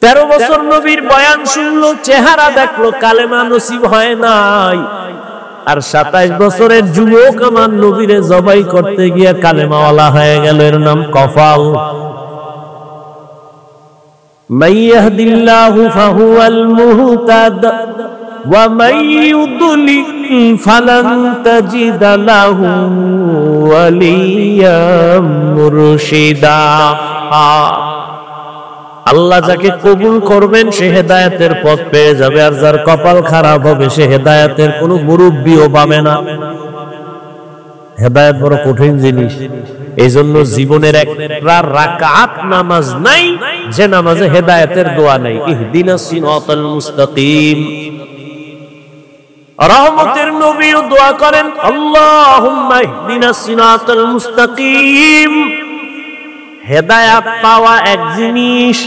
13 বছর নবীর বয়ান শুনলো, চেহারা দেখলো, কালেমা নসিব হয় নাই। আর 27 বছরের যুবক আমার নবীরে জবাই করতে গিয়ে কালেমাওয়ালা হয়ে গেল। এর নাম কফাল। মান ইয়াহদিল্লাহু ফাহুয়াল মুহতাদ ওয়া মান ইউদ্লিল ফালান তাজিদা লাহু ওয়ালিয়াম মুরশিদা। আল্লাহ যাকে কবুল করবেন সে হেদায়েতের পথ পেয়ে যাবে, আর যার কপাল খারাপ হবে সে হেদায়েতের কোনো মুরব্বিও পাবে না। হেদায়েত বড় কঠিন জিনিস। এই জন্য জীবনের একটা রাকাত নামাজ নাই যে নামাজে হেদায়েতের দোয়া নাই। ইহদিনাস সিরাতাল মুস্তাকিম। রহমতের নবীও দোয়া করেন, আল্লাহুম্মা ইহদিনাস সিরাতাল মুস্তাকিম। হেদায়াত পাওয়া এক জিনিস,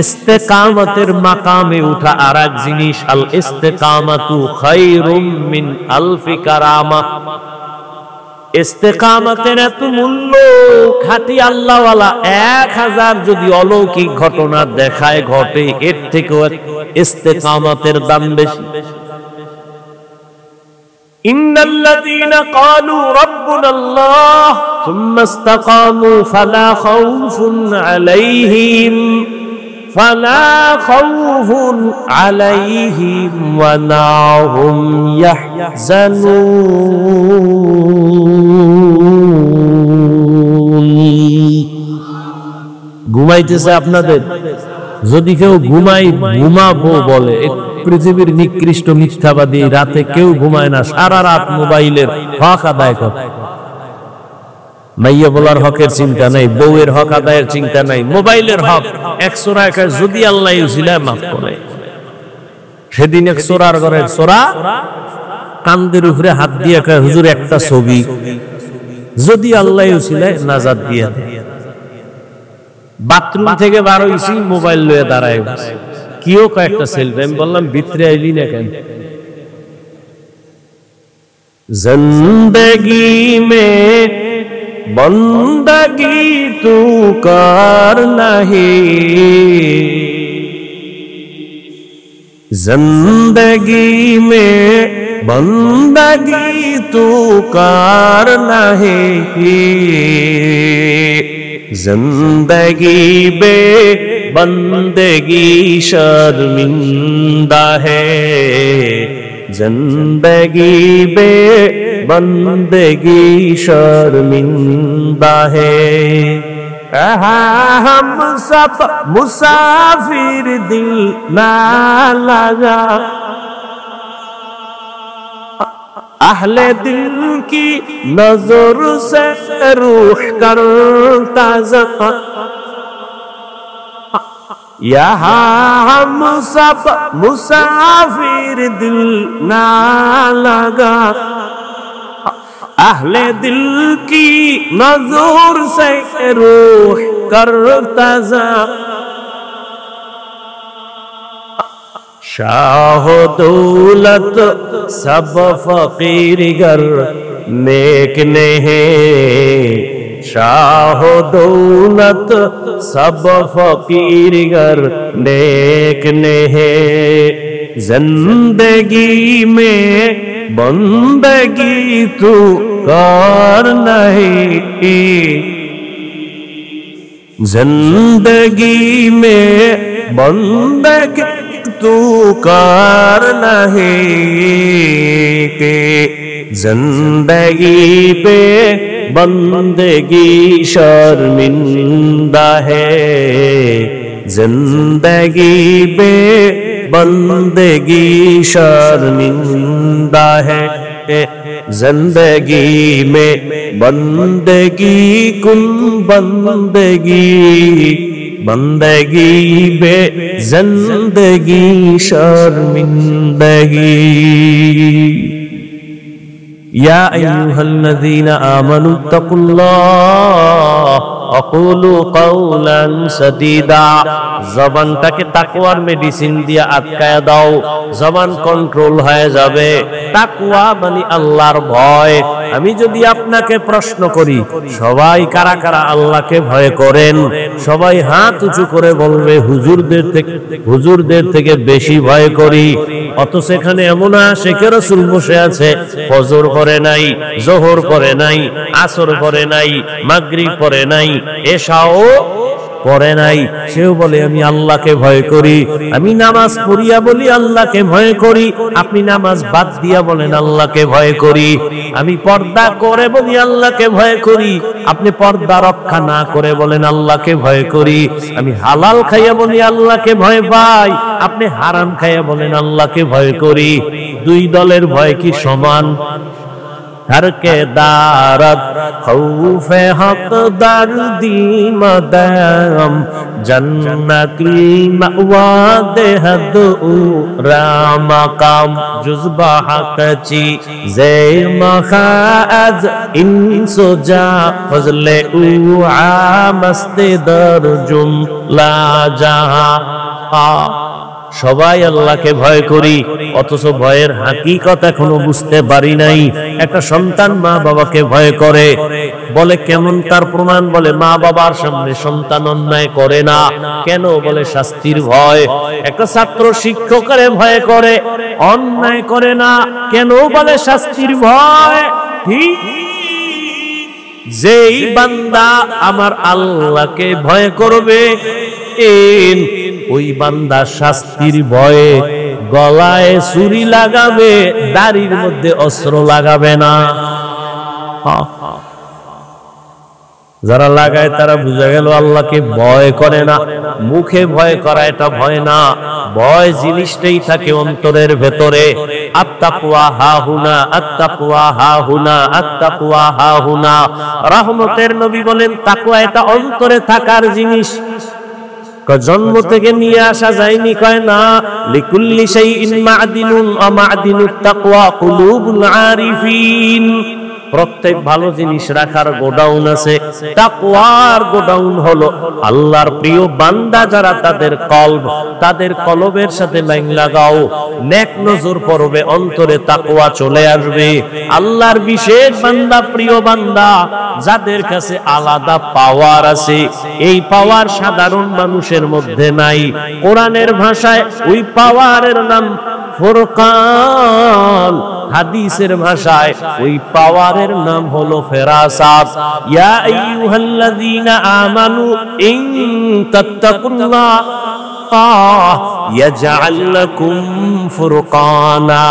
ইস্তেকামতের মাকামে উঠা আর এক জিনিস। আল ইস্তেকামাতু খায়রুম মিন আলফি কারামা। ইস্তেকামতের এত মূল্য, খাঁটি আল্লাহওয়ালা 1000 যদি অলৌকিক ঘটনা দেখায় ঘটে, এর থেকেও ইস্তেকামতের দাম বেশি। ইন্নাল্লাযীনা ক্বালু রাব্বুনাল্লাহ সুম্মা ইসতাকামু ফালা খাউফুন আলাইহিম ওয়া লা হুম ইয়াহজানুন। ঘুমাইতেছে আপনাদের? যদি কেউ ঘুমাবো বলে, পৃথিবীর নিকৃষ্ট মিথ্যাবাদী। রাতে কেউ ঘুমায় না, সারা রাত মোবাইলের হক আদায় করে। মাইয়া বলার হকের চিন্তা নাই, বউয়ের হক আদায়ের চিন্তা নাই, মোবাইলের হক। 100 টাকা যদি আল্লাহ উসিলায় মাফ করে। সেদিন এক চোরার ঘরের চোরা কান্দের উপরে হাত দিয়ে কয়, হুজুর একটা ছবি যদি আল্লাহ উসিলায় নাজাত দিয়ে দেয়। বাথরুম থেকে বার হইছি, মোবাইল লয়ে দাঁড়ায়, কিও কয়েকটা সেলফি। আমি বললাম, ভিতরে আইলি না কেন? জিন্দেগি মে বন্দগি তু কর নাহি, জিন্দেগি মে বন্দগি তু কর নাহি, जिंदगी बे बंदगी शर्मिंदा है, जिंदगी बे बंदगी शर्मिंदा है। हम सब मुसाफिर दिल ना लगा, अहले दिल की नजर से रूह करता ज़क़ा, यहाँ हम सब मुसाफिर दिल ना लगा, अहले दिल की नजर से रूह करता ज़क़ा। शाह दौलत सब फकीर गर नेक ने है, शाह दौलत सब फकीर गर नेक ने है, जिंदगी में बंदगी तू कर नहीं, जिंदगी में बंदगी तू कर नहीं, के जिंदगी पे बंदगी शर्मिंदा है, जिंदगी पे बंदगी शर्मिंदा है, जिंदगी में बंदगी कुन बंदगी, बंदगी बे जिंदगी शर्मिंदगी। ইয়া আইয়ুহাল্লাযীনা আমানু তাকুল্লাহ আকুলু কাওলান সাদীদা। জবানটাকে তাকওয়ার মেডিসিন দিয়ে আটকায়া দাও, জবান কন্ট্রোল হয়ে যাবে। তাকওয়া মানে আল্লাহর ভয়। আমি যদি আপনাকে প্রশ্ন করি, সবাই কারা কারা আল্লাহকে ভয় করেন? সবাই হাত উঁচু করে বলবে হুজুরদের থেকে বেশি ভয় করি। অথচ এখানে এমন আশিকে রাসূল বসে আছে, ফজর পড়ে নাই, যোহর পড়ে নাই, আসর পড়ে নাই, মাগরিব পড়ে নাই, এশাও পড়ে নাই, সেও বলে আমি আল্লাহকে ভয় করি। আমি নামাজ পড়িয়া বলি আল্লাহকে ভয় করি, আপনি নামাজ বাদ দিয়া বলেন আল্লাহকে ভয় করি। আমি পর্দা করে বলি আল্লাহকে ভয় করি, আপনি পর্দা রক্ষা না করে বলেন আল্লাহকে ভয় করি। আমি হালাল খাইয়া বলি আল্লাহকে ভয় পাই, আপনি হারাম খাইয়া বলেন আল্লাহকে ভয় করি। দুই দলের ভয় কি সমান? हर के दारत खौफे हक दर्दी मदम जन्नती मअवा देहद रामकाम जुज़बा हकची ज़े मखाज इंसुजा फज़ले मस्ते दरजुम ला जहां। সবাই আল্লাহকে ভয় করি, অথচ ভয়ের হাকিকত এখনো বুঝতে পারি নাই। একটা সন্তান মা বাবাকে ভয় করে, বলে কেমন তার প্রমাণ? বলে মা বাবার সামনে সন্তান অন্যায় করে না। কেন? বলে শাস্তির ভয়। একটা ছাত্র শিক্ষকের ভয় করে, অন্যায় করে না। কেন? বলে শাস্তির ভয়। ঠিক যেই বান্দা আমার আল্লাহকে ভয় করবে, ওই বান্দা শাস্তির ভয়ে গলায় ছুরি লাগাবে, দাড়ির মধ্যে অস্ত্র লাগাবে না। যারা লাগায় তারা বুঝা গেল আল্লাহকে ভয় করে না। মুখে ভয় করা এটা ভয় না, ভয় জিনিসটাই থাকে অন্তরের ভেতরে। আত্তাকওয়া হাহুনা, আত্তাকওয়া হাহুনা, আত্তাকওয়া হাহুনা। রহমতের নবী বলেন তাকওয়া এটা অন্তরে থাকার জিনিস, জন্ম থেকে নিয়ে আসা যায়নি। কয় না, লিকুল্লি শাইইন মা'দিনুন ওয়া মা'দিনুত তাকওয়া কুলুবুল আরিফিন। প্রত্যেক ভালো জিনিস রাখার গোডাউন আছে, তাকওয়ার গোডাউন হলো আল্লাহর প্রিয় বান্দা যারা, তাদের কলবের সাথে লাইন লাগাও, নেক নজর পড়বে, অন্তরে তাকওয়া চলে আসবে। আল্লাহর বিশেষ বান্দা, প্রিয় বান্দা যাদের কাছে আলাদা পাওয়ার আছে, এই পাওয়ার সাধারণ মানুষের মধ্যে নাই। কোরআনের ভাষায় ওই পাওয়ারের নাম ফুরকান, হাদিসের ভাষায় ওই পাওয়ারের নাম হলো ফেরাসাত। ইয়া আইয়ুহাল্লাযীনা আমানু ইন তাত্তাকুল্লাহ ইয়াজআল লাকুম ফুরকানা।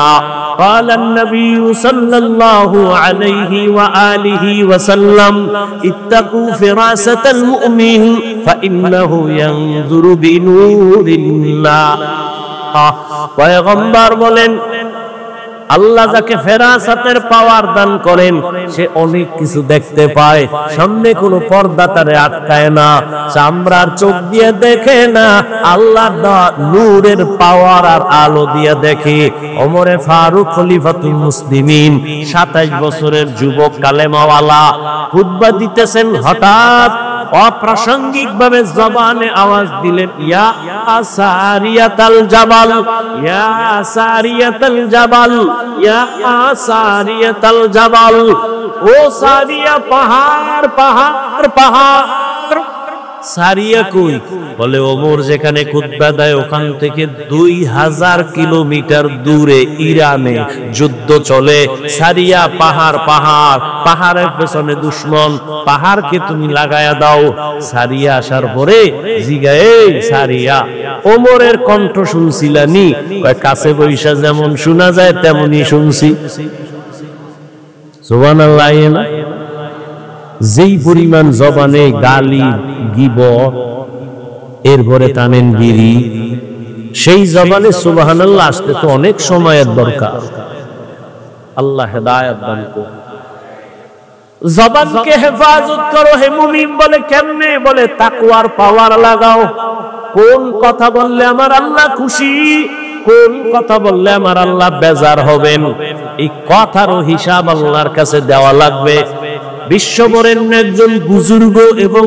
قال النبي صلى الله عليه وآله وسلم اتقوا فراسة المؤمن فإنه ينظر بنور الله। পয়গম্বর বলেন আল্লাহ যাকে ফেরাসাতের পাওয়ার দান করেন, সে অনেক কিছু দেখতে পায়। সামনে কোনো পর্দা তারে আটকায় না, চামড়ার চোখ দিয়ে দেখে না, আল্লাহর দেওয়া নূরের পাওয়ার আর আলো দিয়ে দেখে। ওমরে ফারুক খলিফাতুল মুসলিমিন 27 বছরের যুবক কালেমাওয়ালা খুতবা দিতেছেন, হঠাৎ অপ্রাসঙ্গিক ভাবে জবানে আওয়াজ দিলেন, ইয়া সারিয়াতাল জাবাল, ইয়া সারিয়াতাল জাবাল, ইয়া সারিয়াতাল জাবাল। ও সারিয়া, পাহাড় পাহাড় পাহাড়। সারিয়া কই? বলে ওমর যেখানে খুতবা দেয় ওখান থেকে 2000 কিলোমিটার দূরে ইরানে যুদ্ধ চলে। সারিয়া পাহাড় পাহাড়, পাহাড়ের পেছনে দুশমন, পাহাড়কে তুমি লাগায়া দাও। সারিয়া আসার পরে জিগায়ে সারিয়া, ওমরের কণ্ঠ শুনছিলানি? কাছে বৈশা যেমন শোনা যায় তেমনই শুনছি। সুবহানাল্লাহ। যেই পরিমাণ জবানে গালি গীবত, এরপরে টানেন বিড়ি, সেই জবানে সুবহানাল্লাহ আসতে তো অনেক সময়ের দরকার। আল্লাহ হেদায়েত দান করুন। জবানকে হেফাজত করো হে মুমিন। বলে কেমনে? বলে তাকওয়ার পাওয়ার লাগাও। কোন কথা বললে আমার আল্লাহ খুশি, কোন কথা বললে আমার আল্লাহ বেজার হবেন, এই কথারও হিসাব আল্লাহর কাছে দেওয়া লাগবে। বিশ্ববরেণ্য একজন বুজুর্গ এবং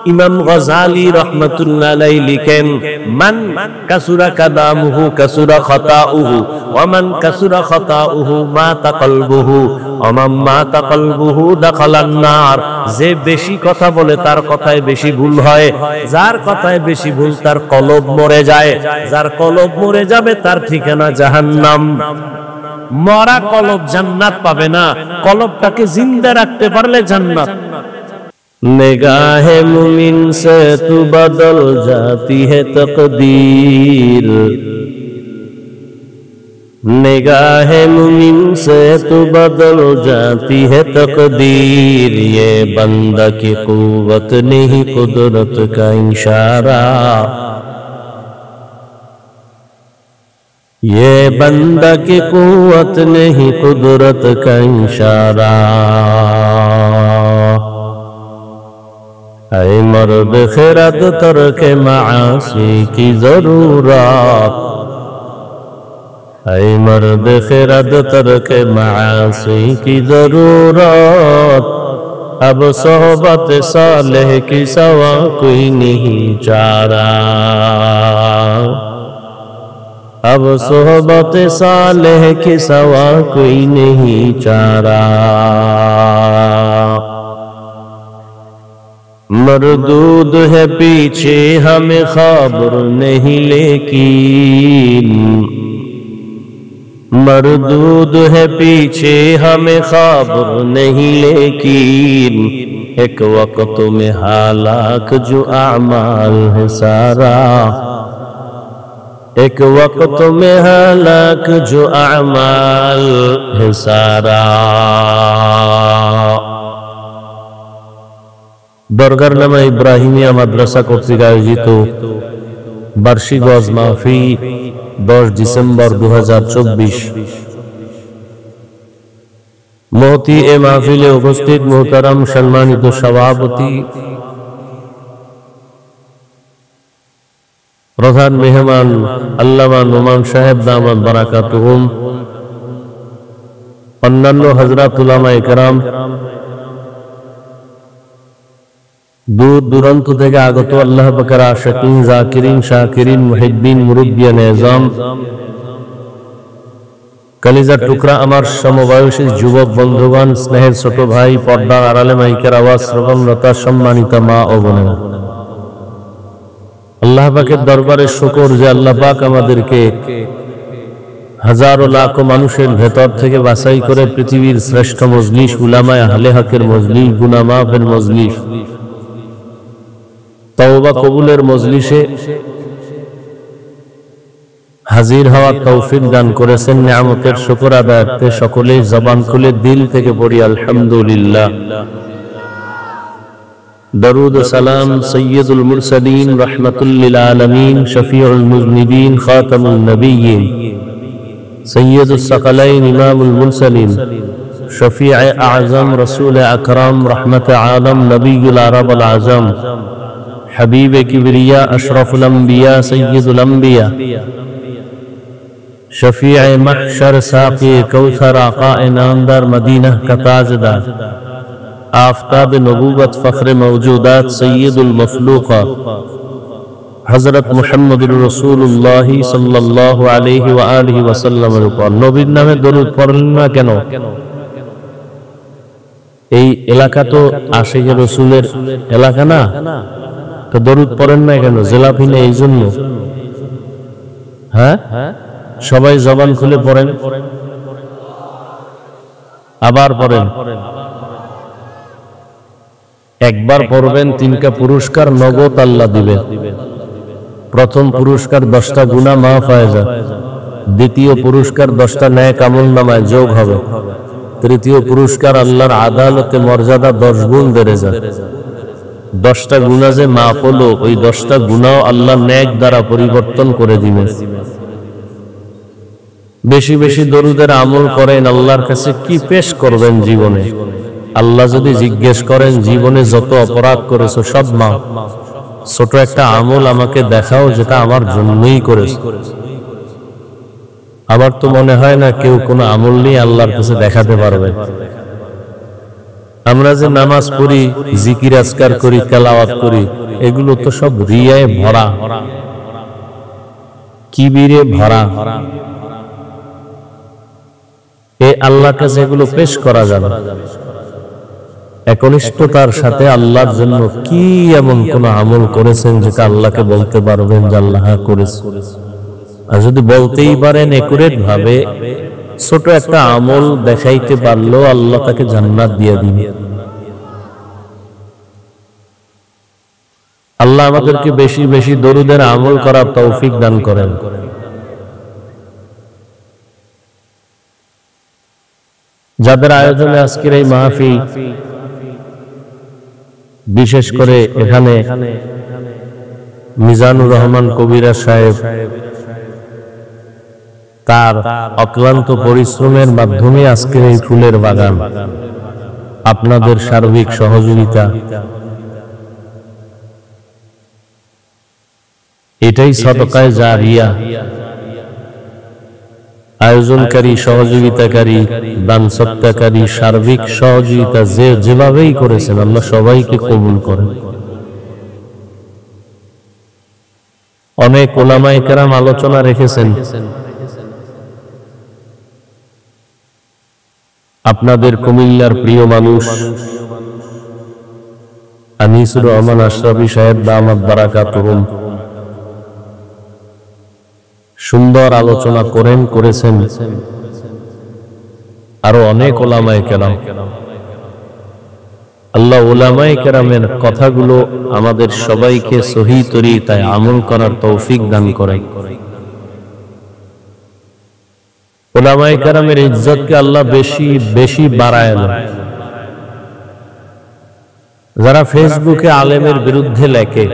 ইমাম গজালি রাহমাতুল্লাহ আলাইহি লিখেন, মান কাসুরা কালামুহু কাসুরা খাতাউহু ওয়া মান কাসুরা খাতাউহু মাতা কলবুহু ওয়া মান মাতা কলবুহু দাখালান নার। যে বেশি কথা বলে তার কথায় বেশি ভুল হয়, যার কথায় বেশি ভুল তার কলব মরে যায়, যার কলব মরে যাবে তার ঠিকানা জাহান্নাম। মরা কলব জান্নাত পাবে না, কলবটাকে জিন্দা রাখতে পারলে জান্নাত। निगाहे मुमिन से तू बदल जाती है तकदीर, निगाहे मुमिन से तू बदल जाती है तकदीर। ये बंदा की कुव्वत नहीं कुदरत का इशारा, ये बंदा की कुव्वत नहीं कुदरत का इशारा। ऐ मर्द खिरद तरके मासी की जरूरत, ऐ मर्द खिरद तरके मासी की जरूरत। अब सोहबत सालेह की सवा कोई नहीं चारा, अब सोहबत सालेह की सवा कोई नहीं चारा। मरदूद है पीछे हमें खबर नहीं लेकिन, मरदूद है पीछे हमें खबर नहीं लेकिन। एक वक्त में हालाक जो अमाल है सारा, एक वक्त में हालाक जो अमाल है सारा। দরগার নামা ইব্রাহিমিয়া মাদ্রাসা কর্তৃক আয়োজিত বার্ষিক ওয়াজ মাহফিল 10 ডিসেম্বর 2024। মহতি এ মাহফিলে উপস্থিত মোহতারাম সম্মানিত সভাপতি, প্রধান মেহমান আল্লামা নোমান সাহেব দামাত বারাকাতুহুম, অন্যান্য হযরত উলামায়ে কেরাম, दूर दूरांत থেকে আগত আল্লাহ পাকের আশিকিন, জাকিরিন, শাকিরিন, মুহিব্বিন, মুরব্বিয়ান এজাম, কলিজার টুকরা আমার সমবয়সী যুবক বন্ধুগণ, স্নেহের ছোট ভাই, পর্দার আড়ালে মাইকের আওয়াজ শ্রবণরত সম্মানিত মা ও বোনেরা, আল্লাহ পাকের দরবারে শুকর যে আল্লাহ পাক আমাদেরকে হাজারো লাখো মানুষের ভেতর থেকে বাছাই করে পৃথিবীর শ্রেষ্ঠ মজলিস, উলামায়ে আহলে হকের মজলিস, গুনাহ মাফের মজলিস, তওবা কবুলের মজলিসে হাজির হওয়ার তৌফিক দান করেছেন। নিয়ামতের শুকর আদায়ে সকলেই জবান খুলে দিল থেকে পড়ি আলহামদুলিল্লাহ। দরুদ ও সালাম সাইয়্যিদুল মুরসালিন রাহমাতুল লিল আলামিন শফিউল মুযনিবিন খাতামুন নবিয়্যিন সাইয়্যিদুস সাকালাইন ইমামুল মুরসালিন শফিয়ে আযম রাসূল আকরাম রাহমাতে আলম নবিয়ুল আরব আল আযম हबीब किबरिया अशरफुल अंबिया सय्यदुल अंबिया शफीए महशर साक़ी कौसर आक़ाए नामदार मदीना का ताजदार आफ़ताब नबूवत फ़ख्र मौजूदात सय्यदुल मखलूक़ात हज़रत मुहम्मदुर रसूलुल्लाह सल्लल्लाहु अलैहि व आलिहि वसल्लम पर नबीर नामे दरूद पढ़लेन ना केन? এই এলাকা তো আশিকে রসুলের এলাকা না, তো দরুদ পড়েন না কেন? জেলাপি না এই জন্য? হ্যাঁ, সবাই জবান খুলে পড়েন, আবার পড়েন। একবার পড়বেন, 3টা পুরস্কার নগদ আল্লাহ দিবেন। প্রথম পুরস্কার 10টা গুনাহ মাফ হয়ে যায়, দ্বিতীয় পুরস্কার 10টা নেক আমলনামায় যোগ হবে, তৃতীয় পুরস্কার আল্লাহর আদালতে মর্যাদা 10 গুণ বেড়ে যায়। 10টা গুনাহ যে মাফ হলো, ওই 10টা গুনাহ আল্লাহ নেক দ্বারা পরিবর্তন করে দিবেন। বেশি বেশি দরুদের আমল করেন। আল্লাহর কাছে কি পেশ করবেন জীবনে? আল্লাহ যদি জিজ্ঞেস করেন জীবনে যত অপরাধ করেছো সব মাফ, ছোট একটা আমল আমাকে দেখাও যেটা আমার জন্যই করেছে। আবার তো মনে হয় না কেউ কোনো আমল নিয়ে আল্লাহর কাছে দেখাতে পারবে। আমরা যে নামাজ পড়ি, জিকির আজকার করি, তেলাওয়াত করি, এগুলো তো সব রিয়ায় ভরা, কিবিরে ভরা। এ আল্লাহর কাছে এগুলো পেশ করা যাবে একনিষ্ঠতার সাথে আল্লাহর জন্য কি এমন কোন আমল করেছেন যেটা আল্লাহকে বলতে পারবেন যে আল্লাহ করেছে? আর যদি বলতেই পারেন একুরেট ভাবে, ছোট একটা আমল দেখাইতে পারলেও আল্লাহ তাকে জান্নাত দিয়ে দিবে। আল্লাহ আমাদেরকে বেশি বেশি দরুদের আমল করার তৌফিক দান করেন। যাদের আয়োজনে আজকের এই মাহফিল, বিশেষ করে এখানে মিজানুর রহমান কবিরা সাহেব তার অক্লান্ত পরিশ্রমের মাধ্যমে আজকের এই ফুলের বাগান, আপনাদের সার্বিক সহযোগিতা, এটাই সদকায়ে জারিয়া। আয়োজনকারী, সহযোগিতাকারী, দান সত্তাকারী, সার্বিক সহযোগিতা যে যেভাবেই করেছেন আল্লাহ সবাইকে কবুল করেন। অনেক উলামায়ে কেরাম আলোচনা রেখেছেন। আপনাদের কুমিল্লার প্রিয় মানুষ আনিসুর রহমান আশরাফি সাহেব দামাত বারাকাতুহুম সুন্দর আলোচনা করেছেন। আরো অনেক উলামায়ে কেরাম, আল্লাহ উলামায়ে কেরামের কথাগুলো আমাদের সবাইকে সহি তরিকায় আমল করার তৌফিক দান করেন। উলামায়ে কেরামের ইজ্জতকে আল্লাহ বেশি বেশি বাড়ায় দেন। যারা ফেসবুকে আলেমের বিরুদ্ধে লেখে,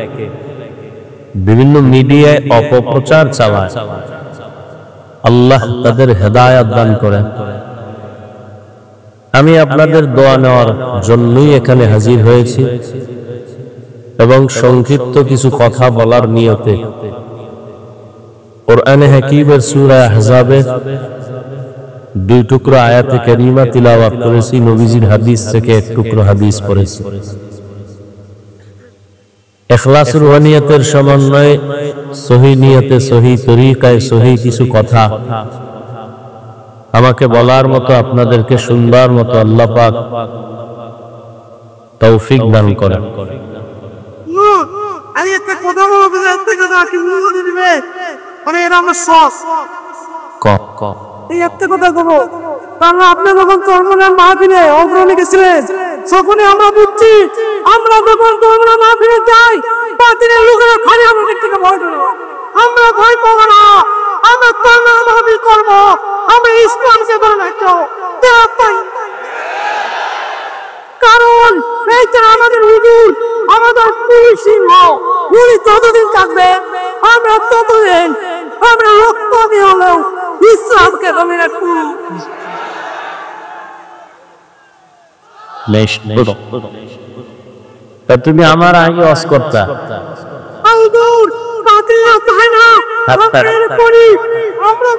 বিভিন্ন মিডিয়ায় অপপ্রচার চালায়, আল্লাহ তাদের হেদায়েত দান করেন। আমি আপনাদের দোয়া নেওয়ার জন্যই এখানে হাজির হয়েছি এবং সংক্ষিপ্ত কিছু কথা বলার নিয়তে কোরআনে হাকীমের সূরা আহজাবের 2 টুকরো আয়াতে কারিমা তিলাওয়াত করেছি, নবীজির হাদিস থেকে 1 টুকরো হাদিস পড়েছি। ইখলাস রুহানিয়তের সমন্বয়ে সহি নিয়তে, সহি তরিকায়, সহি কিছু কথা আমাকে বলার মতো, আপনাদেরকে শুনবার মতো আল্লাহ পাক তৌফিক দান করেন। আমি একটা কথা বলবো, একটা কথা কি বলবো দিবে, মানে এর আমরা সস এই একটা কথা বলবো। কারণ আপনি যখন তরমুনার মাহফিলে অগ্রণী গেছিলেন, তখনই আমরা বুঝছি, আমরা যখন তরমুনার মাহফিলে যাই, বাতিলের লোকেরা খালি আমাদের থেকে ভয় করে। আমরা ভয় পাবো না, আমরা তরমুনার মাহফিল করবো, আমরা ইসলামকে ধরে রাখবো। কারণ এইটা আমাদের হুজুর, আমাদের পীর সিংহ, উনি ততদিন থাকবে, আমরা ততদিন, আমরা রক্ত দিয়ে হলেও ইসলামকে ধরে রাখবো। তুমি আমার আগে ওয়াজ করতা, হুজুর বাতিল না তাই না, আমরা করি, আমরা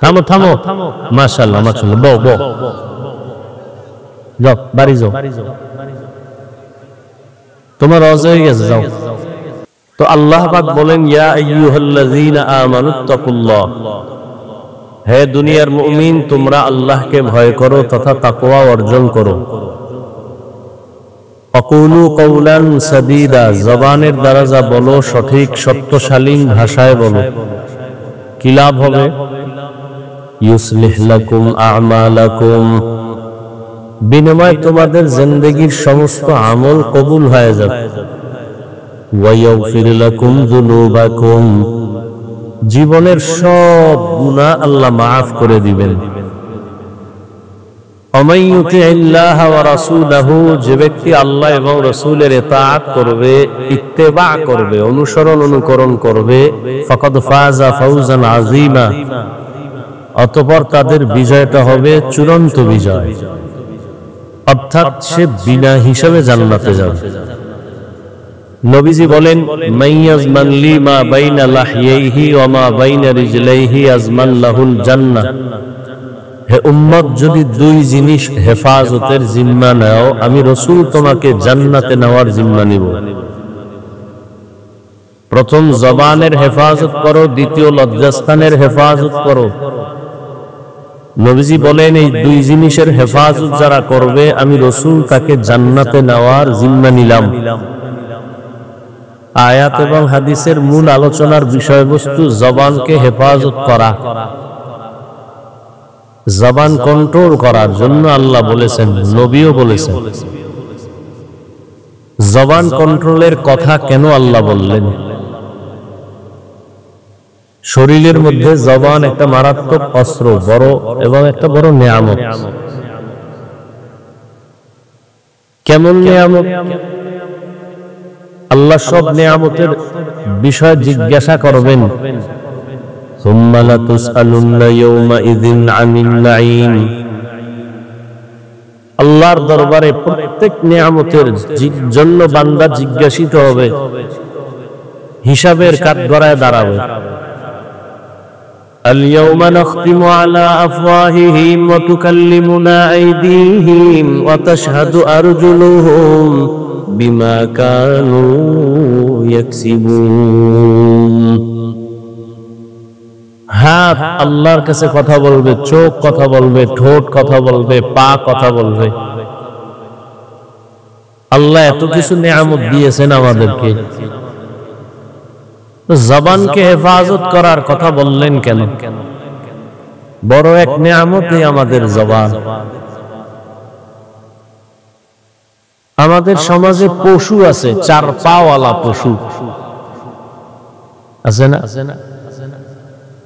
থামো থামো, মাশাআল্লাহ মাশাআল্লাহ, বও যাও, বাড়ি যাও, তোমার ওয়াজ হয়ে গেছে, যাও। তো আল্লাহ পাক বলেন, ইয়া আইয়ুহাল্লাযীনা আমানুত্তাকুল্লাহ, হে দুনিয়ার মুমিন, তোমরা আল্লাহকে ভয় করো তথা তাকওয়া অর্জন করো। আকুলু কওলান সাদীদা, জবানের দ্বারা যা বলো সঠিক সত্যশালীন ভাষায় বলো। কি লাভ হবে? ইউসলিহ লাকুম আমালাকুম, বিনিময়ে তোমাদের জিন্দেগীর সমস্ত আমল কবুল হয়ে যাবে। ওয়া ইয়াগফির লাকুম যুনুবাকুম, জীবনের সব গুনাহ আল্লাহ মাফ করে দিবেন। ওয়ামান ইউতিইল্লাহ ওয়া রাসূলাহু, যে ব্যক্তি আল্লাহ এবং রাসূলের ইতাআত করবে, ইত্তেবা করবে, অনুসরণ অনুকরণ করবে, ফাকাদ ফাযা ফাওজান আযীমা, অতঃপর তাদের বিজয়টা হবে চূড়ান্ত বিজয়, অর্থাৎ সে বিনা হিসাবে জান্নাতে যাবে। নবীজি বলেন, মাইয়াজমান লি মা বাইনা লাহইহি ওয়া মা বাইনা রিজলাইহি আজমান লাহুল জান্নাহ। হে উম্মত, যদি দুই জিনিস হেফাজতের জিম্মা নাও, আমি রাসূল তোমাকে জান্নাতে নেওয়ার জিম্মা নিব। প্রথম জবানের হেফাজত করো, দ্বিতীয় লজ্জাস্থানের হেফাজত করো। নবীজি বলেন, এই দুই জিনিসের হেফাজত যারা করবে, আমি রাসূল তাকে জান্নাতে নেওয়ার জিম্মা নিলাম। আয়াত এবং হাদিসের মূল আলোচনার বিষয়বস্তু জবানকে হেফাজত করা, জবান কন্ট্রোল করার জন্য আল্লাহ বলেছেন, নবীও বলেছেন। জবান কন্ট্রোলের কথা কেন আল্লাহ বললেন? শরীরের মধ্যে জবান একটা মারাত্মক অস্ত্র, বড় এবং একটা বড় নিয়ামত। কেমন নিয়ামত? আল্লাহ সব নিয়ামতের বিষয় জিজ্ঞাসা করবেন। সুম্মা লাতুসআলুন্না ইয়াওমাইযিন আনিন নাঈম। আল্লাহর দরবারে প্রত্যেক নিয়ামতের জন্য বান্দা জিজ্ঞাসিত হবে, হিসাবের কাঠগড়ায় দাঁড়াবে। اليوم نختم على أفواههم وتكلمنا أيديهم وتشهد أرجلهم بما كانوا يكسبون। হাত আল্লাহর কাছে কথা বলবে, চোখ কথা বলবে, ঠোঁট কথা বলবে, পা কথা বলবে। আল্লাহ এত কিছু নিয়ামত দিয়েছেন আমাদেরকে, জবানকে হেফাজত করার কথা বললেন কেন? বড় এক নিয়ামতই আমাদের জবান। আমাদের সমাজে পশু আছে, চার পাওয়ালা পশু আছে না?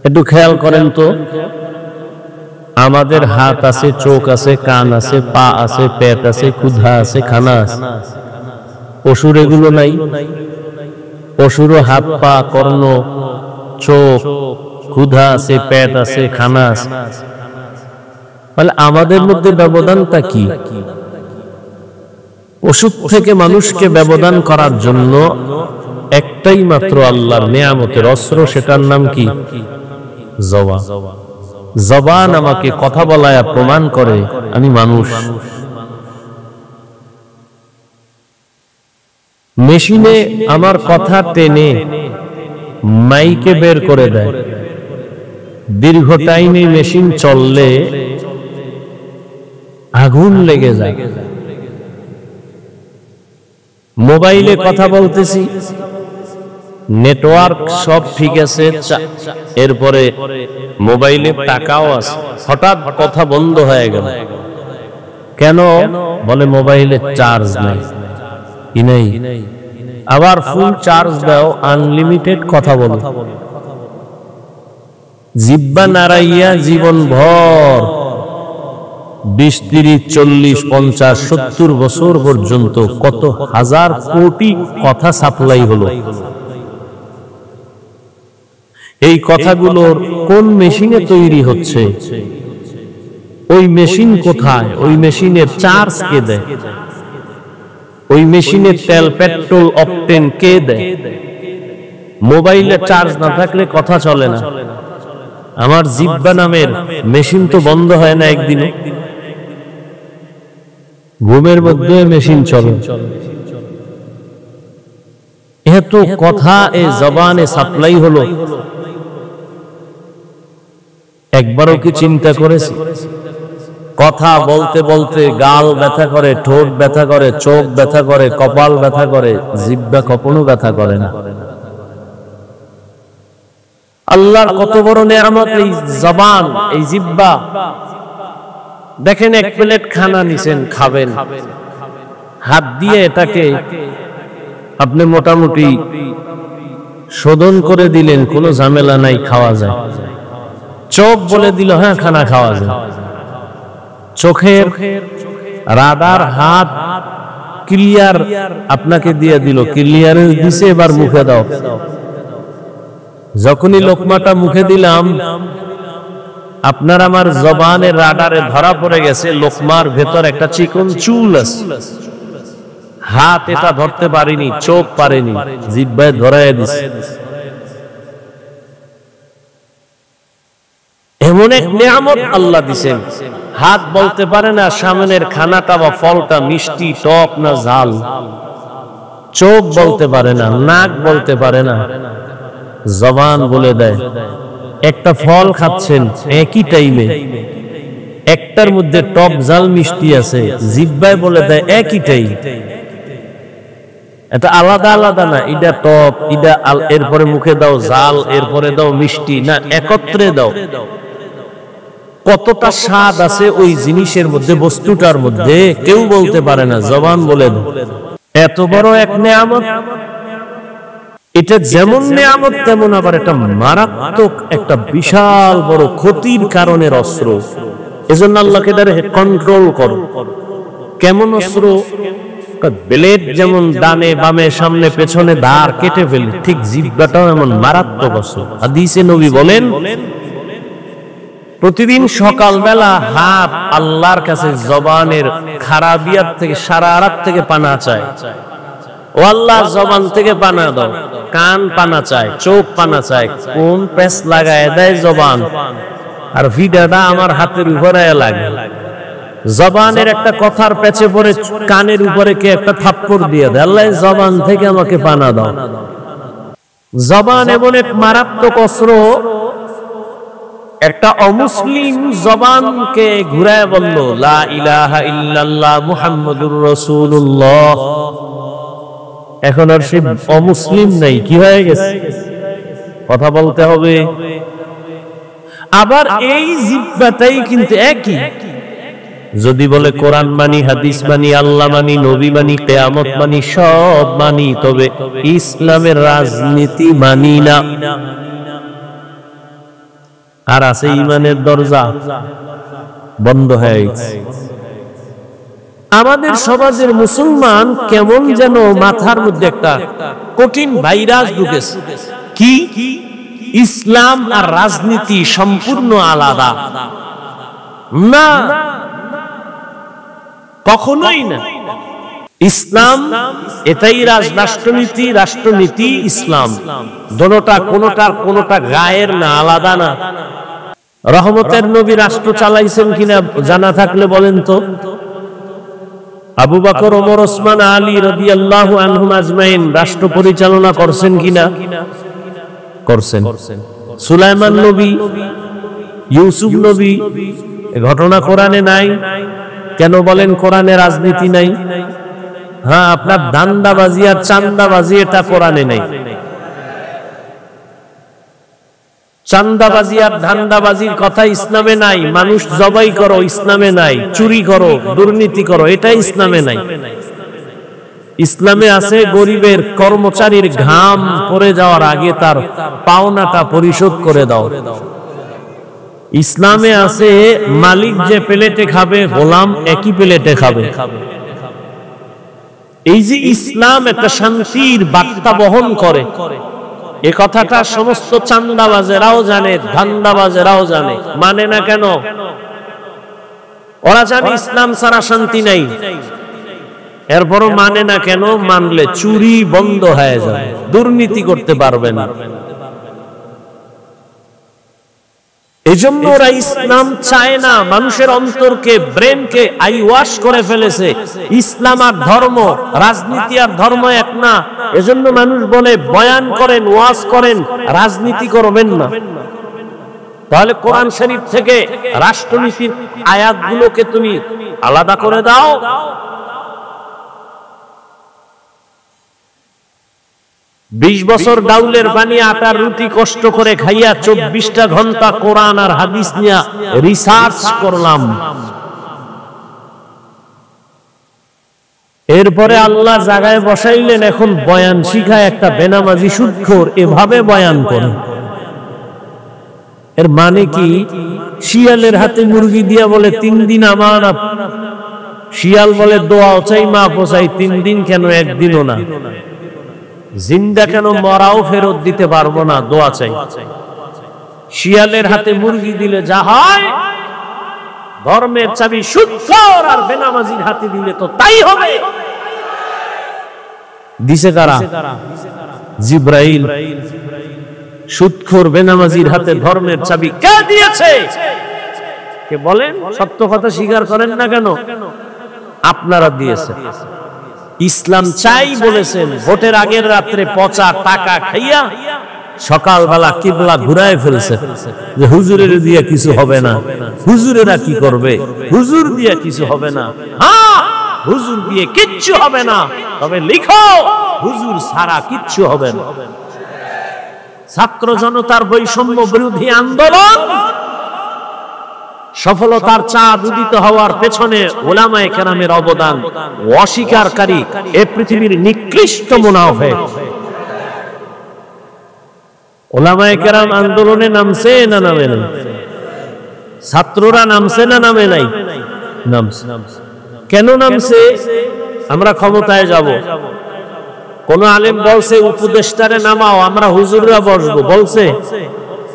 একটু খেয়াল করেন তো, আমাদের হাত আছে, চোখ আছে, কান আছে, পা আছে, পেট আছে, ক্ষুধা আছে, খানা আছে। পশুর এগুলো নাই? পশুরও হাত, পা, কর্ণ, চোখ, ক্ষুধা আছে, পেট আছে, খানা আছে। তাহলে আমাদের মধ্যে ব্যবধানটা কি? পশু থেকে মানুষকে ব্যবধান করার জন্য একটাই মাত্র আল্লাহর নিয়ামতের অস্ত্র, সেটার নাম কি? জবান। জবান আমাকে কথা বলায় প্রমাণ করে আমি মানুষ। মেশিনে আমার কথা টেনে মাইকে বের করে দেয়। দীর্ঘ টাইমে মেশিন চললে আগুন লেগে যায়। মোবাইলে কথা বলতেছি, নেটওয়ার্ক সব ঠিক আছে, এরপরে মোবাইলে টাকাও আছে, হঠাৎ কথা বন্ধ হয়ে গেল। কেন? বলে মোবাইলে চার্জ নাই। কি নাই? আবার ফুল চার্জ দাও, আনলিমিটেড কথা বলো। জিহ্বা নাড়াইয়া জীবন ভর 20, 30, 40, 50, 70 বছর পর্যন্ত কত হাজার কোটি কথা সাপ্লাই হলো। এই কথাগুলোর কোন মেশিনে তৈরি হচ্ছে? ওই মেশিন কোথায়? ওই মেশিনের চার্জ কে দেয়? ওই মেশিনের তেল, পেট্রোল, অকটেন কে দেয়? মোবাইলে চার্জ না থাকলে কথা চলে না। আমার জিহ্বা নামের মেশিন তো বন্ধ হয় না একদিনে। ঘুমের মধ্যে মেশিন চলে। এত কথা এই জবানে সাপ্লাই হলো, একবারও কি চিন্তা করেছি? কথা বলতে বলতে গাল ব্যথা করে, ঠোঁট ব্যথা করে, চোখ ব্যথা করে, কপাল ব্যথা করে, জিহ্বা কখনো ব্যথা করে না। আল্লাহর কত বড় নিয়ামত এই জবান, এই জিহ্বা। দেখেন, এক প্লেট খানা নিছেন, খাবেন, হাত দিয়ে এটাকে আপনি মোটামুটি শোধন করে দিলেন, কোনো ঝামেলা নাই, খাওয়া যায়। চোখ বলে দিল হ্যাঁ খানা খাওয়া যায়। চোখের রাডার হাত ক্লিয়ার আপনাকে দিয়ে দিল, ক্লিয়ারেন্স দিছে, এবার মুখে দাও। যখনই লোকমাটা মুখে দিলাম, আপনার আমার জবানের রাডারে ধরা পড়ে গেছে লোকমার ভেতর একটা চিকন চুল আছে, হাত এটা ধরতে পারেনি, চোখ পারেনি, জিহ্বায় ধরায় দিছে। এমন এক নিয়ামত আল্লাহ দিছেন, হাত বলতে পারে না সামনের খানাটা বা ফলটা মিষ্টি টক না ঝাল, চোখ বলতে পারে না, নাক বলতে পারে না, জবান বলে দেয়। একটা ফল খাচ্ছেন একই টাইমে, একটার মধ্যে টক ঝাল মিষ্টি আছে, জিহ্বায় বলে দেয় একই টাইম। এটা আলাদা আলাদা না, এটা টক, এটা এরপরে মুখে দাও ঝাল, এরপরে দাও মিষ্টি, না একত্রে দাও। কতটা স্বাদ আছে ওই জিনিসের মধ্যে, বস্তুটার মধ্যে, কেউ বলতে পারে না, জবান বলে দেয়। এত বড় এক নিয়ামত, এটা যেমন নিয়ামত তেমন আবার একটা মারাত্মক একটা বিশাল বড় ক্ষতির কারণের অস্ত্র। এজন্য আল্লাহকে দ্বারা কন্ট্রোল করো। কেমন অস্ত্র? ব্লেড যেমন ডানে বামে সামনে পেছনে ধার কেটে ফেলে, ঠিক জিহ্বাটাও এমন মারাত্মক অস্ত্র। হাদিসে নবী বলেন, প্রতিদিন সকালবেলা হাত আল্লাহর কাছে জবানের খারাবিয়াত থেকে, শারারাত থেকে পানা চায়। ও আল্লাহ, জবান থেকে পানা দাও, কান পানা চায়, চোখ পানা চায়, কোন পেস লাগায় দেয় জবান, আর ভিডাটা আমার হাতের উপরে লাগে। জবানের একটা কথার পেছে পড়ে কানের উপরে কে একটা থাপ্পড় দিয়ে দেয়, আল্লাহ জবান থেকে আমাকে পানা দাও। জবান এমন এক মারাত্মক অস্ত্র, একটা অমুসলিম জবানকে ঘুরায় বলল লা ইলাহা ইল্লাল্লাহ মুহাম্মাদুর রাসূলুল্লাহ, এখন আর সে অমুসলিম নাই, কি হয়ে গেছে? কথা বলতে হবে। আবার এই জিহ্বাটাই কিন্তু একই, যদি বলে কোরআন মানি, হাদিস মানি, আল্লাহ মানি, নবী মানি, কিয়ামত মানি, সব মানি, তবে ইসলামের রাজনীতি মানি না। আর আছে ইমানের দরজা বন্ধ হয়ে গেছে। আমাদের সমাজের মুসলমান কেমন যেন মাথার মধ্যে একটা কঠিন ভাইরাস ঢুকেছে। কি? ইসলাম আর রাজনীতি সম্পূর্ণ আলাদা না, কখনোই না। ইসলাম এটাই রাষ্ট্রনীতি, রাষ্ট্রনীতি ইসলাম, দোনোটা কোনোটা গায়ের না, আলাদা না। রহমতের নবী রাষ্ট্র চালাইছেন কিনা জানা থাকলে বলেন তো। আবু বকর, ওমর, ওসমান, আলী রাদিয়াল্লাহু আনহুম আজমাইন রাষ্ট্র পরিচালনা করছেন কিনা? করছেন। সুলাইমান নবী, ইউসুফ নবী, ঘটনা কোরআনে নাই। কেন বলেন কোরআনে রাজনীতি নাই? হ্যাঁ, আপনার ধান্দাবাজি আর চান্দাবাজি এটা কোরআনে নাই। চান্দাবাজি আর ধান্দাবাজির কথা ইসলামে নাই। মানুষ জবাই করো, ইসলামে নাই। চুরি করো, দুর্নীতি করো, এটা ইসলামে নাই। ইসলামে আছে গরিবের কর্মচারীর ঘাম পড়ে যাওয়ার আগে তার পাওনাটা পরিশোধ করে দাও। ইসলামে আছে মালিক যে প্লেটে খাবে, গোলাম একই প্লেটে খাবে। এই যে ইসলাম একটা শান্তির বার্তা বহন করে, এ কথাটা সমস্ত চান্দাবাজেরাও জানে, ধান্দাবাজেরাও জানে। মানে না কেন? ওরা জানে ইসলাম ছাড়া শান্তি নাই, এরপরও মানে না কেন? মানলে চুরি বন্ধ হয়ে যাবে, দুর্নীতি করতে পারবে না। এজন্য ওরা ইসলাম চায় না। মানুষের অন্তরকে, ব্রেনকে আই ওয়াশ করে ফেলেছে। ইসলাম আর ধর্ম, রাজনীতি আর ধর্ম এক না। এজন্য মানুষ বলে বয়ান করেন, ওয়াজ করেন, রাজনীতি করবেন না। তাহলে কোরআন শরীফ থেকে রাষ্ট্রনীতির আয়াতগুলোকে তুমি আলাদা করে দাও। 20 বছর ডাউলের পানি আটার রুটি কষ্ট করে খাইয়া 24টা ঘন্টা কোরআন আর হাদিস নিয়ে রিসার্চ করলাম। এরপরে আল্লাহ জায়গায় বসাইলেন, এখন বয়ান শিখায় একটা বেনামাজি সুদখোর এভাবে বয়ান করে। এর মানে কি? শিয়ালের হাতে মুরগি দিয়া বলে 3 দিন আমানত। শিয়াল বলে দোয়াও চাই, মাফও চাই, 3 দিন কেন, একদিনও না। জিন্দা কেন, মরাও ফেরত দিতে পারবো না, দোয়া চাই। শিয়ালের হাতে মুরগি দিলে যা হয়, ধর্মের চাবি সুদখোর আর বেনামাজির হাতে দিলে তো তাই হবে। দিছে কারা? জিব্রাইল। সুদখোর বেনামাজির হাতে ধর্মের চাবি কে দিয়েছে? কে বলেন? সত্য কথা স্বীকার করেন না কেন? আপনারা দিয়েছেন। ইসলাম চাই বলেছেন, ভোটের আগের রাত্রে পচা টাকা খাইয়া সকালবেলা কিবলা ঘুরায় ফেলছে যে হুজুরের দিয়ে কিছু হবে না। হুজুরেরা কি করবে? হুজুর দিয়ে কিছু হবে না। হ্যাঁ, হুজুর দিয়ে কিচ্ছু হবে না, তবে লিখো হুজুর ছাড়া কিচ্ছু হবে না। ছাত্র জনতার বৈষম্য বিরোধী আন্দোলন সফলতার চাঁদ উদিত হওয়ার পেছনে উলামায়ে কেরামের অবদান অস্বীকারী এ পৃথিবীর নিকৃষ্ট মুনাফিক। উলামায়ে কেরাম আন্দোলনে নামছে না নামে নাই? ছাত্ররা নামছে না নামে নাই? নামছে। কেন নামছে? আমরা ক্ষমতায় যাব। কোন আলেম বলছে উপদেষ্টারে নামাও, আমরা হুজুররা বসবো? বলছে?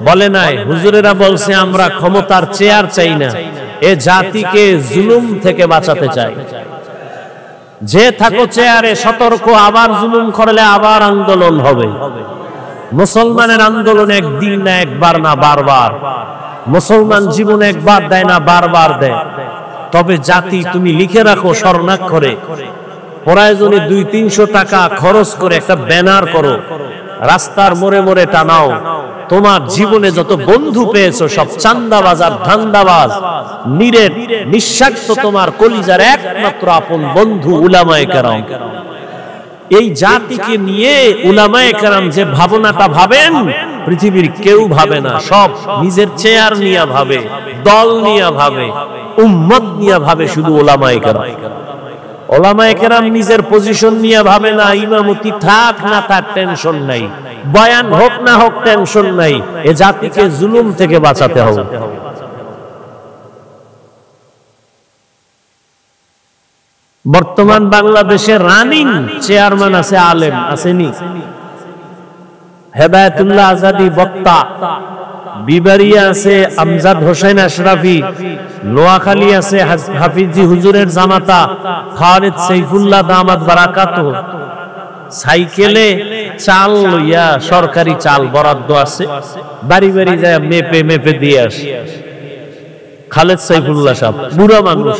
বলে নাই। হুজুরেরা বলছে আমরা ক্ষমতার চেয়ার চাই না, এ জাতিকে জুলুম থেকে বাঁচাতে চাই। যে থাকো চেয়ারে সতর্ক, আবার জুলুম করলে আবার আন্দোলন হবে। মুসলমানের আন্দোলন একদিন না, একবার না, বারবার। মুসলমান জীবন একবার দেয় না, বারবার দেয়। তবে জাতি তুমি লিখে রাখো স্বর্ণাক্ষরে, প্রয়োজনে 200-300 টাকা খরচ করে একটা ব্যানার করো, রাস্তার মোড়ে মোড়ে টানাও। তোমার জীবনে যত বন্ধু পেয়েছো সব চান্দাবাজ আর ধান্দাবাজ, নিরেট নিঃস্বার্থ তোমার কলিজার একমাত্র আপন বন্ধু উলামায়ে কেরাম। এই জাতিকে নিয়ে উলামায়ে কেরাম যে ভাবনাটা ভাবেন, পৃথিবীর কেউ ভাবে না। সব নিজের চেয়ার নিয়ে ভাবে, দল নিয়ে ভাবে, উম্মত নিয়ে ভাবে, শুধু উলামায়ে কেরাম। উলামায়ে কেরাম নিজের পজিশন নিয়ে ভাবে না। ইমামতি থাক না তার টেনশন নাই, বয়ান হোক না হোক টেনশন নাই, এ জাতিকে জুলুম থেকে বাঁচাতে হবে। বর্তমান বাংলাদেশের রানিং চেয়ারম্যান আছে আলেম, আসেনি? হেদায়েতুল্লাহ আজাদি বক্তা, বিবারিয়া আছে আমজাদ হোসেন আশরাফি, নোয়াখালী আছে হাফিজি হুজুরের জামাতা খালিদ সাইফুল্লাহ দামাত বারাকাতুহু। সাইকেলে চাল লইয়া, সরকারি চাল বরাদ্দ আছে, বাড়ি বাড়ি যায় মেপে মেপে দিয়ে আসে খালেদ সাইফুল্লাহ সাহেব। বুড়া মানুষ,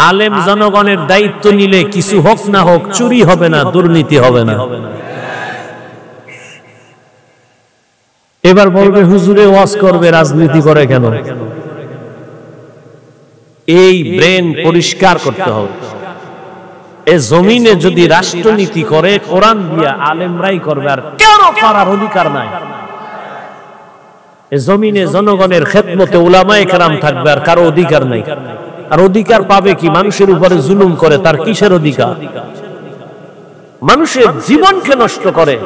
আলেম জনগণের দায়িত্ব নিলে কিছু হোক না হোক চুরি হবে না, দুর্নীতি হবে না। এবার বলবে হুজুরে ওয়াজ করবে, রাজনীতি করে কেন? এই ব্রেন পরিষ্কার করতে হবে। এ জমিনে যদি রাষ্ট্রনীতি করে কোরআন দিয়া আলেমরাই করবে, আর কেন করার অধিকার নাই। এ জমিনে জনগণের খেদমতে উলামায়ে কেরাম থাকবে, আর কারো অধিকার নাই। আর অধিকার পাবে কি? মানুষের উপরে জুলুম করে, তার কিসের অধিকার? মানুষের জীবনকে নষ্ট করে,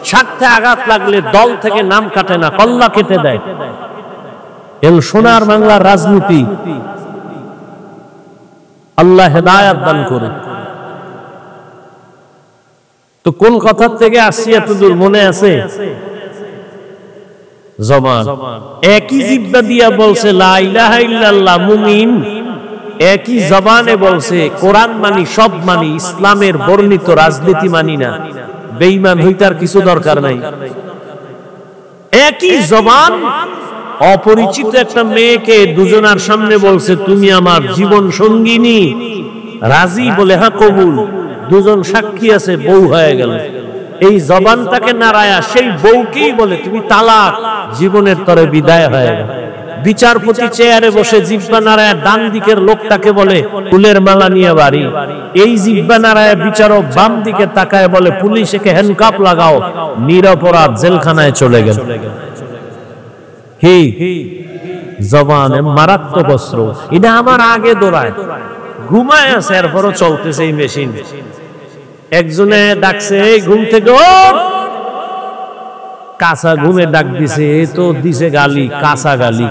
স্বার্থে আঘাত লাগলে দল থেকে নাম কাটে না, কল্লা কেটে দেয়। এর সোনার বাংলার রাজনীতি আল্লাহ হেদায়েত দান করে। তো কোন কথার থেকে আসছি এতদূর মনে আছে? জবান। একই জিহ্বা দিয়া বলছে লা ইলাহা ইল্লাল্লাহ, মুমিন। একই জবানে বলছে কোরআন মানি, সব মানি, ইসলামের বর্ণিত রাজনীতি মানি না। বেঈমান হইতার কিছু দরকার নাই। একই জবান অপরিচিত একটা মেয়েকে দুজনার সামনে বলছে তুমি আমার জীবন সঙ্গিনী, রাজি? বলে হ্যাঁ কবুল। দুজন সাক্ষী আছে, বউ হয়ে গেল। এই জবানটাকে নাড়ায়া সেই বউকেই বলে তুমি তালাক, জীবনের তরে বিদায় হয়ে গেল। বিচারপতি চেয়ারে বসে জিহ্বা নাড়ায় ডান দিকের লোকটাকে বলে ফুলের মালা নিয়ে বাড়ি। এই জিহ্বা নাড়ায় বিচারক বাম দিকে তাকায় বলে পুলিশকে হ্যান্ডকাপ লাগাও, নিরপরাধ জেলখানায় চলে গেল। জবান মারাত্মক অস্ত্র। এটা আমার আগে দৌড়ায়, ঘুমায় আছে, এরপরও চলতেছে এই মেশিন। একজনে ডাকছে ঘুম থেকে, কাঁচা ঘুমে ডাক দিছে, তো দিছে গালি, কাঁচা গালি,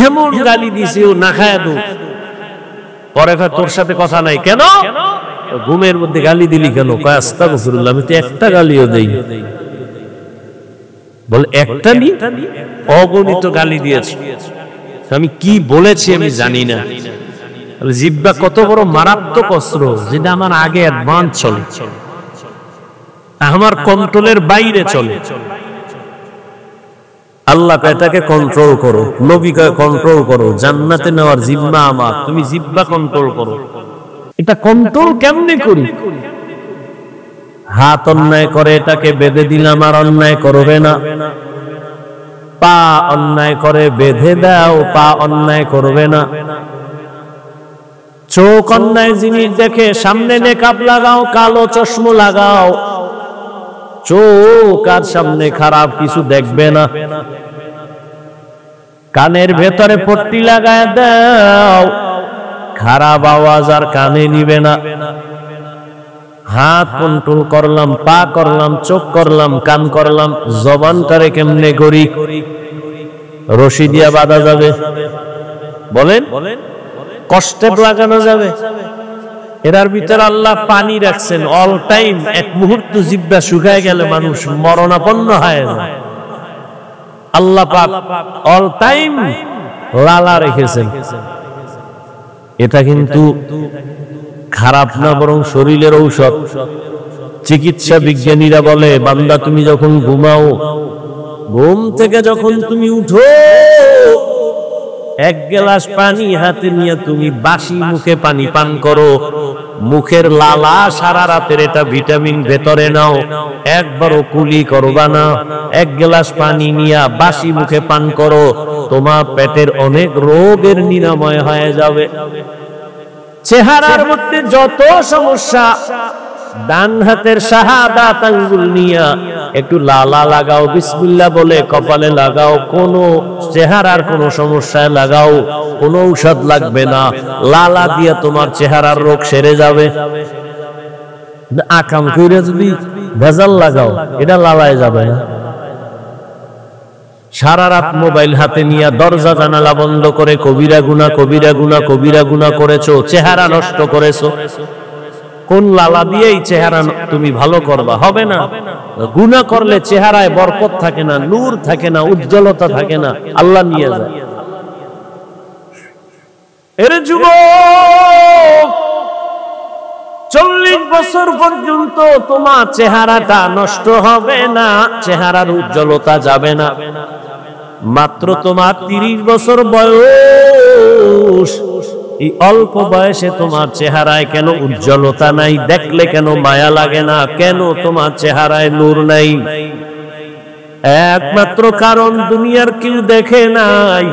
এমন গালি দিছে ও না খায় দু। পরে তোর সাথে কথা নাই কেন? ঘুমের মধ্যে গালি দিলি কেন? আস্তাগফিরুল্লাহ, আমি তো একটা গালিও দেই। বলে একটা নি অগণিত গালি দিয়েছে। আমি কি বলেছি আমি জানি না। জিহ্বা কত বড় মারাত্মক অস্ত্র, যেটা আমার আগে অ্যাডভান্স চলে, আমার কন্ট্রোলের বাইরে চলে। আল্লাহ এটাকে কন্ট্রোল করো, নবী কয় কন্ট্রোল করো, জান্নাতে নেওয়ার জিম্মা আমার, তুমি জিহ্বা কন্ট্রোল করো। এটা কন্ট্রোল কেমনে করি? হাত অন্যায় করে এটাকে বেঁধে দিলাম আর অন্যায় করবে না। পা অন্যায় করে বেঁধে দাও, পা অন্যায় করবে না। চোখ অন্যায় জিনিস দেখে সামনে নেকাব লাগাও, কালো চশমা লাগাও, চোখ আর সামনে খারাপ কিছু দেখবে না। কানের ভেতরে পট্টি লাগায় দাও, খারাপ আওয়াজ আর কানে নিবে না। হাত কন্ট্রোল করলাম, পা করলাম, চোখ করলাম, কান করলাম, জবানটারে কেমনে করি? রশি দিয়া বাঁধা যাবে? বলেন, কষ্টে লাগানো যাবে? এরার ভিতরে আল্লাহ পানি রাখছেন অল টাইম। এক মুহূর্ত জিহ্বা শুকায় গেলে মানুষ মরণাপন্ন হয় না। আল্লাহ পাক অল টাইম লালা রেখেছেন। এটা কিন্তু খারাপ না, বরং শরীরের ঔষধ। চিকিৎসা বিজ্ঞানীরা বলে, বান্দা তুমি যখন ঘুমাও, ঘুম থেকে যখন তুমি উঠো, এক গ্লাস পানি হাতে নিয়ে তুমি বাসি মুখে পানি পান করো। মুখের লালা সারা রাতের এটা ভিটামিন ভেতরে নাও, একবারও কুলি করবা না। এক গ্লাস পানি নিয়ে বাসি মুখে পান করো, তোমার পেটের অনেক রোগের নিরাময় হয়ে যাবে। চেহারার মধ্যে যত সমস্যা, ডান হাতের শাহাদাত আঙ্গুল নিয়া একটু লালা লাগাও, বিসমিল্লাহ বলে কপালে লাগাও, কোন চেহারার কোন সমস্যায় লাগাও, কোন ঔষধ লাগবে না। লালা দিয়া তোমার চেহারার রোগ সেরে যাবে। আকাম কইরা যদি ভেজাল লাগাও, এটা লালায় যাবে না। সারা রাত মোবাইল হাতে নিয়ে দরজা জানালা বন্ধ করে কবিরা গুনাহ, কবিরা গুনাহ, কবিরা গুনাহ করেছো, চেহারা নষ্ট করেছো। কোন লালা দিয়ে এই চেহারা তুমি ভালো করবা? হবে না। গুনাহ করলে চেহারায় বরকত থাকে না, নূর থাকে না, উজ্জ্বলতা থাকে না, আল্লাহ নিয়ে যায়। এর যুবক, 40 বছর পর্যন্ত তোমার চেহারাটা নষ্ট হবে না, চেহারার উজ্জ্বলতা যাবে না। মাত্র তোমার 30 বছর বয়স, এই অল্প বয়সে তোমার চেহারায় কেন উজ্জ্বলতা নাই? দেখলে কেন মায়া লাগে না? কেন তোমার চেহারায় নূর নাই? একমাত্র কারণ দুনিয়ার কেউ দেখে নাই।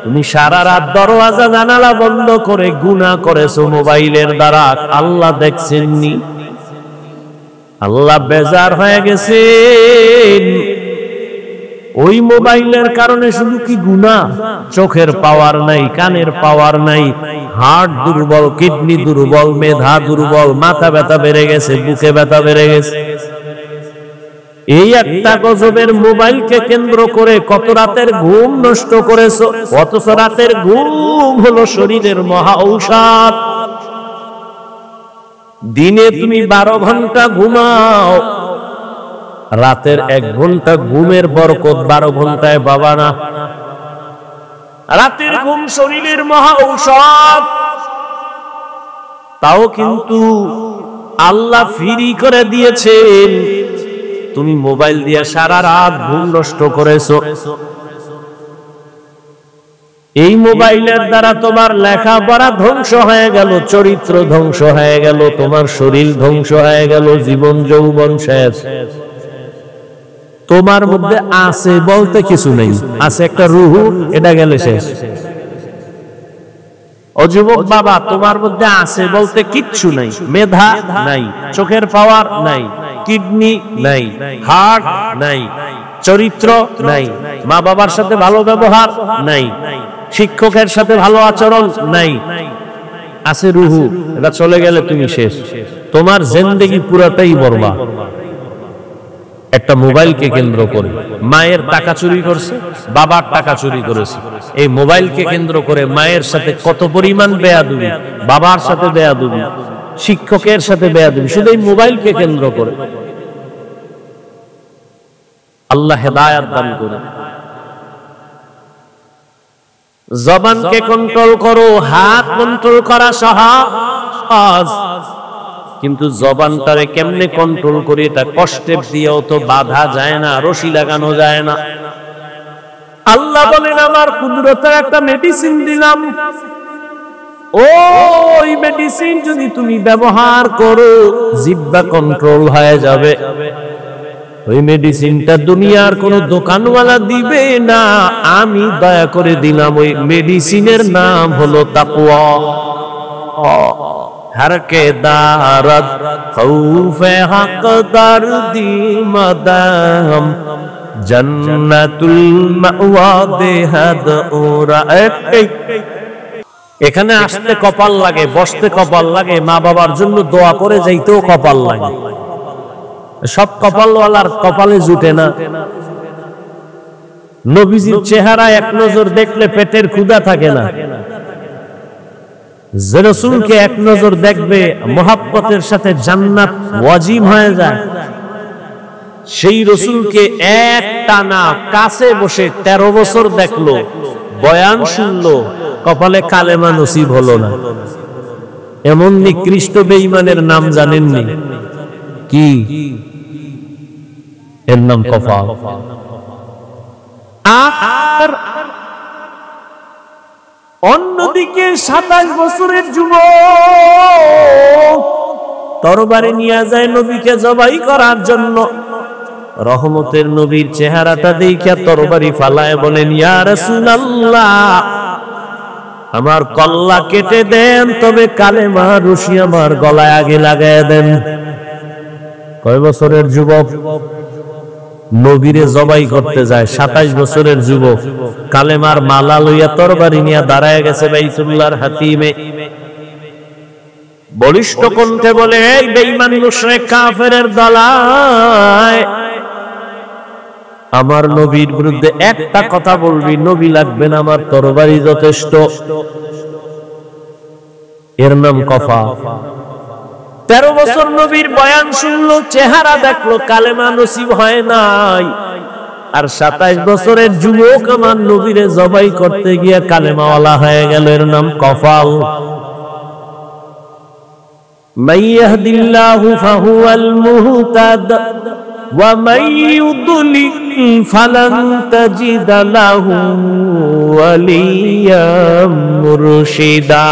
তুমি সারা রাত দরওয়াজা জানালা বন্ধ করে গুনাহ করেছো মোবাইলের দ্বারা, আল্লাহ দেখছেননি? আল্লাহ বেজার হয়ে গেছেন। ওই মোবাইলের কারণে শুধু কি গুনাহ? চোখের পাওয়ার নাই, কানের পাওয়ার নাই, হার্ট দুর্বল, কিডনি দুর্বল, মেধা দুর্বল, মাথা ব্যথা বেড়ে গেছে, বুকে ব্যথা বেড়ে গেছে। এই একটা গজবের মোবাইলকে কেন্দ্র করে কত রাতের ঘুম নষ্ট করেছো। অথচ রাতের ঘুম হলো শরীরের মহা ঔষধ। দিনে তুমি 12 ঘন্টা ঘুমাও, রাতের 1 ঘন্টা ঘুমের বরকত 12 ঘন্টায় পাবা না। রাতের ঘুম শরীরের মহা ঔষধ, তাও কিন্তু আল্লাহ ফ্রি করে দিয়েছেন। তুমি মোবাইল দিয়ে সারা রাত ঘুম নষ্ট করেছো। এই মোবাইলের দ্বারা তোমার লেখাপড়া ধ্বংস হয়ে গেল, চরিত্র ধ্বংস হয়ে গেল, তোমার শরীর ধ্বংস হয়ে গেল, জীবন যৌবন শেষ। তোমার মধ্যে আছে বলতে কিছু নেই, আছে একটা রূহ, এটা গেলে শেষ। ও যুবক বাবা, তোমার মধ্যে আছে বলতে কিচ্ছু নাই। মেধা নাই, চোখের পাওয়ার নাই, কিডনি নাই, হার্ট নাই, চরিত্র নাই, মা বাবার সাথে ভালো ব্যবহার নাই, শিক্ষকের সাথে ভালো আচরণ নাই, আছে রুহু। এটা চলে গেলে তুমি শেষ। তোমার জিন্দেগি পুরাটাই বরবাদ। একটা মোবাইলকে কেন্দ্র করে মায়ের টাকা চুরি করছে, বাবার টাকা চুরি করেছে। এই মোবাইলকে কেন্দ্র করে মায়ের সাথে কত পরিমাণ বেয়াদবি, বাবার সাথে বেয়াদবি, শিক্ষকের সাথে বেয়াদবি, শুধু এই মোবাইলকে কেন্দ্র করে। আল্লাহ হেদায়েত দান করুন। জবানকে কন্ট্রোল করো, হাত কন্ট্রোল করা সহজ, কিন্তু জবানটারে কেমনে কন্ট্রোল করি এটা কষ্টের দিয়েও তো বাধা যায় না, রশি লাগানো যায় না। আল্লাহ বলেন আমার কুদরতের একটা মেডিসিন দিলাম, ওই মেডিসিন যদি তুমি ব্যবহার করো জিহ্বা কন্ট্রোল হয়ে যাবে। ওই মেডিসিনটা দুনিয়ার কোন দোকানওয়ালা দিবে না, আমি দয়া করে দিলাম। ওই মেডিসিনের নাম হলো তাকওয়া। হরকে দারদ খৌফে হক দরদি মদাম জান্নাতুল মাওয়া দেহাদ ওরা। এখানে আসতে কপাল লাগে, বসতে কপাল লাগে, মা বাবার জন্য দোয়া করে যাইতেও কপাল লাগে। সব কপালওয়ালার কপালে জুটে না। নবীজির চেহারা এক নজর দেখলে পেটের ক্ষুধা থাকে না। যে রাসূলকে এক নজর দেখবে মুহাব্বতের সাথে জান্নাত ওয়াজিব হয়ে যায়। সেই রাসূলকে এক টানা কাছে বসে 13 বছর দেখলো, বয়ান শুনলো, কপালে কালেমা নসিব হলো না। এমন নিকৃষ্ট বেঈমানের নাম জানেননি? কি এর নাম? কফাল। আর অন্যদিকে 27 বছরের যুবক তরবারি নিয়ে যায় নবীকে জবাই করার জন্য। রহমতের নবীর চেহারাটা দেখিয়া তরবারি ফালায় বলেন, ইয়া রাসূলুল্লাহ আমার কল্লা কেটে দেন, তবে কালেমা রশি আমার গলায় আগে লাগায় দেন। কয় বছরের যুবক নবীরে জবাই করতে যায়? 27 বছরের যুবক কালেমার মালা লইয়া তরবারি নিয়ে দাঁড়ায় গেছে বাইতুল্লাহর হাতিমে। বলিষ্ঠ কণ্ঠে বলে, এই বেঈমান মুশরিক কাফেরের দলায়, আমার নবীর বিরুদ্ধে একটা কথা বলবি, নবী লাগবে না, আমার তরবারি যথেষ্ট। এর নাম কফা। 13 বছর নবীর বয়ান শুনলো, চেহারা দেখলো, কালেমা নসিব হয় নাই। আর 27 বছরের যুবক আমার নবীরে জবাই করতে গিয়া কালেমাওয়ালা হয়ে গেল। এর নাম কফাল। মান ইয়াহদিল্লাহু ফাহুয়াল মুহতাদ ওয়া মান ইউদ্লিল ফালান তাজিদা লাহু ওয়ালিয়াম মুরশিদা।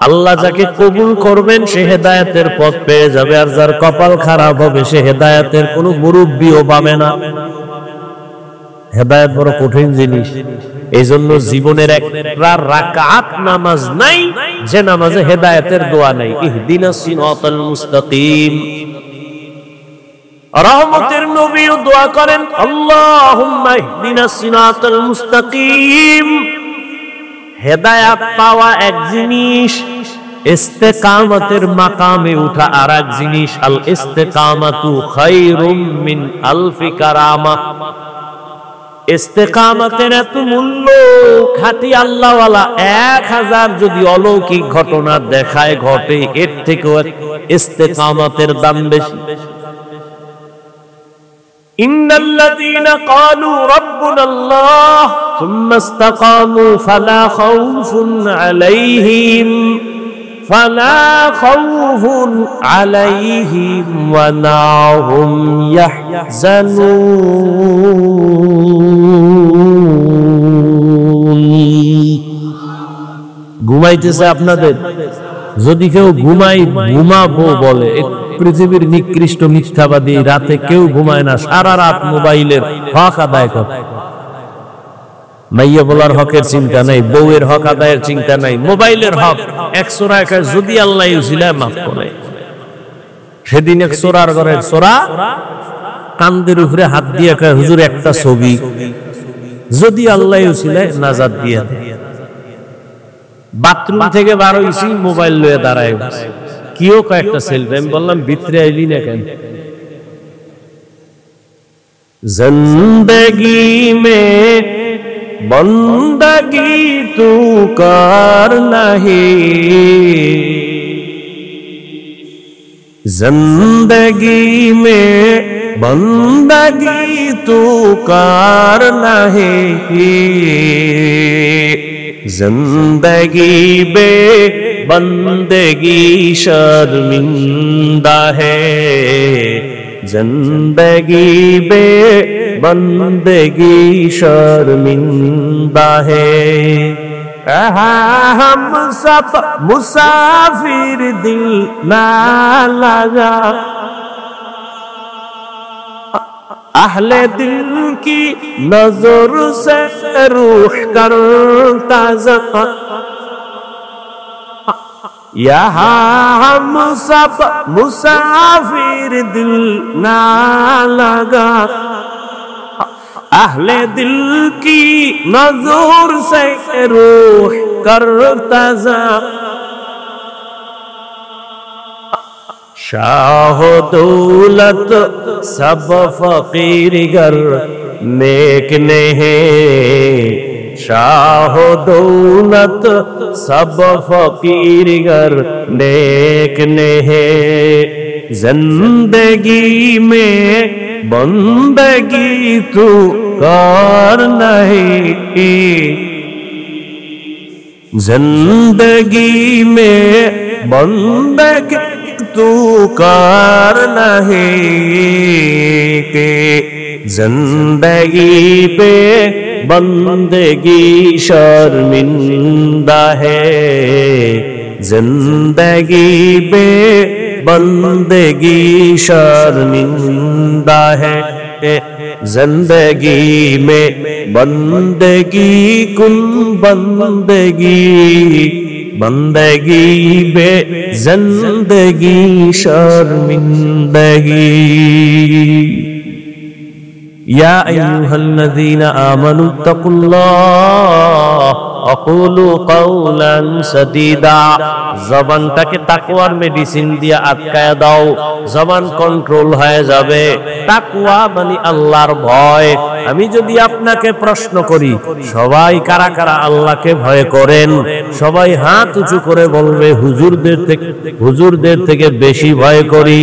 আল্লাহ যাকে কবুল করবেন সে হেদায়েতের পথ পেয়ে যাবে, আর যার কপাল খারাপ হবে সে হেদায়েতের কোনো মুরব্বিও পাবে না। হেদায়েত বড় কঠিন জিনিস। এই জন্য জীবনের একটা রাকাত নামাজ নাই যে নামাজে হেদায়েতের দোয়া নাই। ইহদিনাস সিরাতাল মুস্তাকিম। রহমতের নবীও দোয়া করেন, আল্লাহুম্মা ইহদিনাস সিরাতাল মুস্তাকিম। হেদায়াত পাওয়া এক জিনিস, ইস্তেকামতের মাকামে উঠা আর এক জিনিস। আল ইস্তেকামাতু খায়রুম মিন আলফি কারামা। ইস্তেকামতের এত মূল্য, খাঁটি আল্লাহওয়ালা 1000 যদি অলৌকিক ঘটনা দেখায় ঘটে, এর থেকেও ইস্তেকামতের দাম বেশি। ইন্নাল্লাযীনা ক্বালু রাব্বুনাল্লাহ সুম্মা ইসতাকামু ফালা খাউফুন আলাইহিম ওয়া লা হুম ইয়াহজানুন। ঘুমাইতেছে আপনাদের? যদি কেউ ঘুমাবো বলে, পৃথিবীর নিকৃষ্ট মিথ্যাবাদী। রাতে কেউ ঘুমায় না, সারা রাত মোবাইলের হক আদায় করে। মাইয়া বলার হকের চিন্তা নাই, বউয়ের হক আদায়ের চিন্তা নাই, মোবাইলের হক। 100 টাকা যদি আল্লাহ উসিলায় মাফ করে। সেদিন এক সোরার ঘরের সোরা কান্দের উপরে হাত দিয়ে কয়, হুজুর একটা ছবি, যদি আল্লাহ উসিলায় নাজাত দিয়ে দেয়। বাথরুম থেকে বার হইছি, মোবাইল লয়ে দাঁড়ায়, কিও কয়েকটা সেলফি। আমি বললাম, ভিতরে আইলি না কেন? জিন্দেগি মে বন্দগি তু কর নাহি, जिंदगी में बंदगी तू करना है, जिंदगी बे बंदगी शर्मिंदा है, जिंदगी बे बंदगी शर्मिंदा है। हम सब मुसाफिर दिल ना लगा, अहले दिल की नजर से रूह करता ज़फ़ा, यहाँ हम सब मुसाफिर दिल ना लगा, अहले दिल की नजर से रूह करता ज़फ़ा। शाह दौलत सब फकीर गर नेक ने है, शाह दौलत सब फकीर गर नेक ने है, जिंदगी में बंदगी तू कर नहीं, जिंदगी में बंदगी तू कर नहीं, के जिंदगी पे बंदगी शर्मिंदा है, जिंदगी पे बंदगी शर्मिंदा है, जिंदगी में बंदगी कुन बंदगी, बंदगी बे जिंदगी शर्मिंदगी। या अय्युहल्लज़ीना आमनु तक़ुल्लाह अक़ूलू क़ौलन सदीदा, জবানটাকে তাকওয়ার মেডিসিন দিয়ে আটকায় দাও, জবান কন্ট্রোল হয়ে যাবে। তাকওয়া মানে আল্লাহর ভয়। আমি যদি আপনাকে প্রশ্ন করি সবাই কারা কারা আল্লাহকে ভয় করেন, সবাই হাত উঁচু করে বলবে হুজুরদের থেকে বেশি ভয় করি।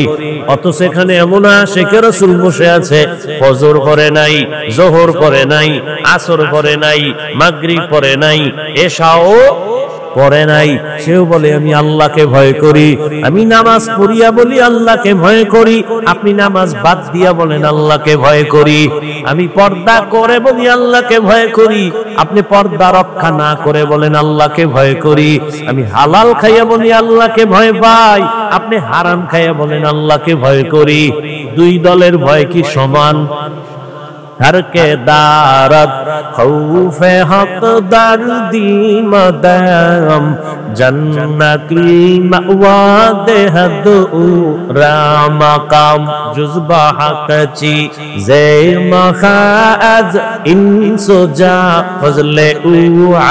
অথচ এখানে এমন আশিকে রাসূল বসে আছে, ফজর পড়ে নাই, যোহর পড়ে নাই, আসর পড়ে নাই, মাগরিব পড়ে নাই, এশাও পড়ে নাই, সেও বলে আমি আল্লাহকে ভয় করি। আমি নামাজ পড়িয়া বলি আল্লাহকে ভয় করি, আপনি নামাজ বাদ দিয়া বলেন আল্লাহকে ভয় করি। আমি পর্দা করে বলি আল্লাহকে ভয় করি, আপনি পর্দা রক্ষা না করে বলেন আল্লাহকে ভয় করি। আমি হালাল খাইয়া বলি আল্লাহকে ভয় পাই, আপনি হারাম খাইয়া বলেন আল্লাহকে ভয় করি। দুই দলের ভয় কি সমান? हर के दारत खौफे हक दर्दी मदम जन्नती मअवा देहद रामकाम जुज़बा हकची ज़े मखाज इंसुजा फज़ले उआ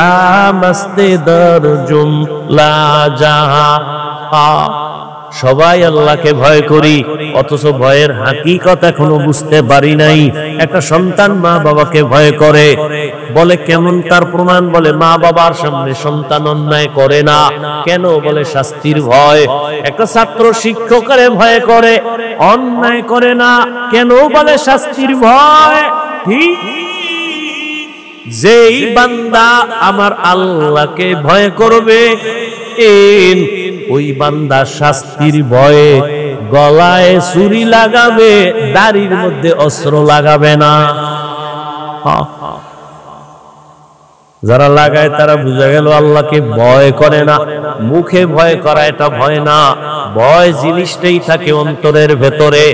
मस्ते दरजुम ला जहाँ। সবাই আল্লাহকে ভয় করি, অথচ ভয়ের হাকিকত এখনো বুঝতে পারি নাই। একটা সন্তান মা বাবাকে ভয় করে, বলে কেমন তার প্রমাণ? বলে মা বাবার সামনে সন্তান অন্যায় করে না। কেন? বলে শাস্তির ভয়। একটা ছাত্র শিক্ষকের ভয় করে, অন্যায় করে না। কেন? বলে শাস্তির ভয়। ঠিক যেই বান্দা আমার আল্লাহকে ভয় করবে, ওই বান্দা শাস্তির ভয়ে গলায় ছুরি লাগাবে, দাড়ির মধ্যে অস্ত্র লাগাবে না। যারা লাগায় তারা বুঝা গেল আল্লাহকে ভয় করে না। মুখে ভয় করা এটা ভয় না, ভয় জিনিসটাই থাকে অন্তরের ভেতরে।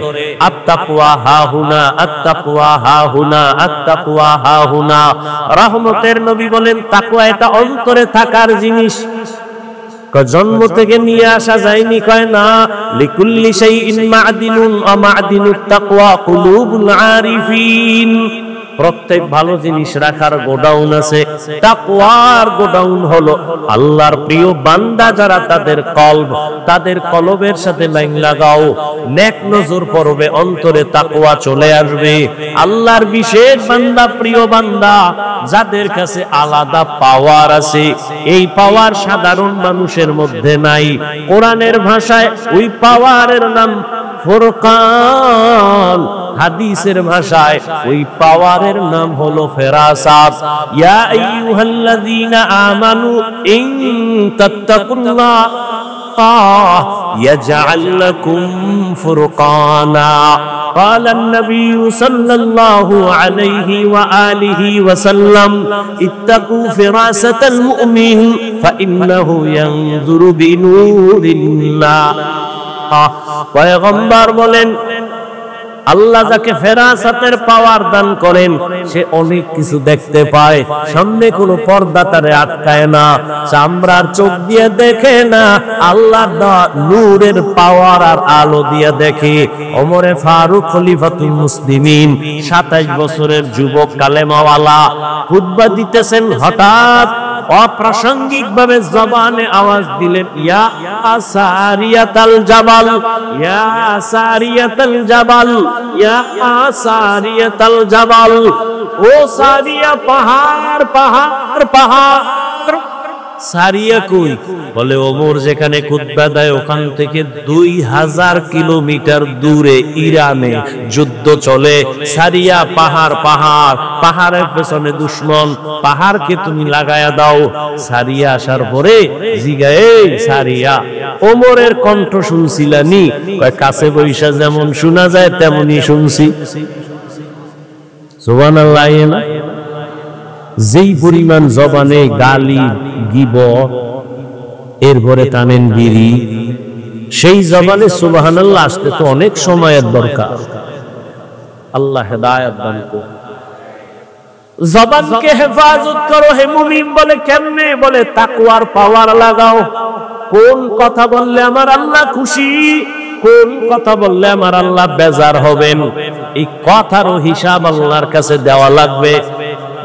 আত্তাকওয়া হাহুনা, আত্তাকওয়া হাহুনা, আত্তাকওয়া হাহুনা। রহমতের নবী বলেন তাকওয়া এটা অন্তরে থাকার জিনিস, জন্ম থেকে নিয়ে আসা যায়নি। কয় না, লিকুল্লি শাইইন মা'দিনুন ওয়া মা'দিনুত তাকওয়া কুলুবুল আরিফিন। প্রত্যেক ভালো জিনিস রাখার গোডাউন আছে। তাকওয়ার গোডাউন হলো আল্লাহর প্রিয় বান্দা যারা তাদের কলবের সাথে লাইন লাগাও, নেক নজর পড়বে, অন্তরে তাকওয়া চলে আসবে। আল্লাহর বিশেষ বান্দা, প্রিয় বান্দা যাদের কাছে আলাদা পাওয়ার আছে, এই পাওয়ার সাধারণ মানুষের মধ্যে নাই। কোরআনের ভাষায় ওই পাওয়ারের নাম ফুরকান, হাদিসের ভাষায় ওই পাওয়ারের নাম হলো ফেরাসাত। ইয়া আইয়ুহাল্লাযীনা আমানু ইন তাত্তাকুল্লাহ يجعل لكم فرقانا قال النبي صلى الله عليه وآله وسلم اتقوا فراسة المؤمن فإنه ينظر بنور الله পয়গম্বর বলেন, আল্লাহ যাকে ফেরাসাতের পাওয়ার দান করেন সে অনেক কিছু দেখতে পায়। সামনে কোনো পর্দা তারে আটকায় না, চামড়ার চোখ দিয়ে দেখে না, আল্লাহর দেওয়া নূরের পাওয়ার আর আলো দিয়ে দেখে। ওমরে ফারুক খলিফাতুল মুসলিমিন 27 বছরের যুবক কালেমাওয়ালা খুতবা দিতেছেন, হঠাৎ অপ্রাসঙ্গিক ভাবে জবানে আওয়াজ দিলেন, ইয়া সারিয়াতাল জাবাল, ইয়া সারিয়াতাল জাবাল, ইয়া সারিয়াতাল জাবাল। ও সারিয়া, পাহাড় পাহাড় পাহাড়। সারিয়া কই? বলে ওমর যেখানে খুতবা দেয় ওখান থেকে 2000 কিলোমিটার দূরে ইরানে যুদ্ধ চলে। সারিয়া পাহাড় পাহাড়, পাহাড়ের পেছনে দুশমন, পাহাড়কে তুমি লাগায়া দাও। সারিয়া আসার পরে জিগায়ে সারিয়া, ওমরের কণ্ঠ শুনছিলানি? কাছে বৈশা যেমন শোনা যায় তেমনি শুনছি। সুবহানাল্লাহ। যেই পরিমাণ জবানে গালি গীবত, এরপরে টানেন বিড়ি, সেই জবানে সুবহানাল্লাহ আসতে তো অনেক সময়ের দরকার। আল্লাহ হেদায়েত দান করুন। জবানকে হেফাজত করো হে মুমিন। বলে কেমনে? বলে তাকওয়ার পাওয়ার লাগাও। কোন কথা বললে আমার আল্লাহ খুশি, কোন কথা বললে আমার আল্লাহ বেজার হবেন, এই কথারও হিসাব আল্লাহর কাছে দেওয়া লাগবে।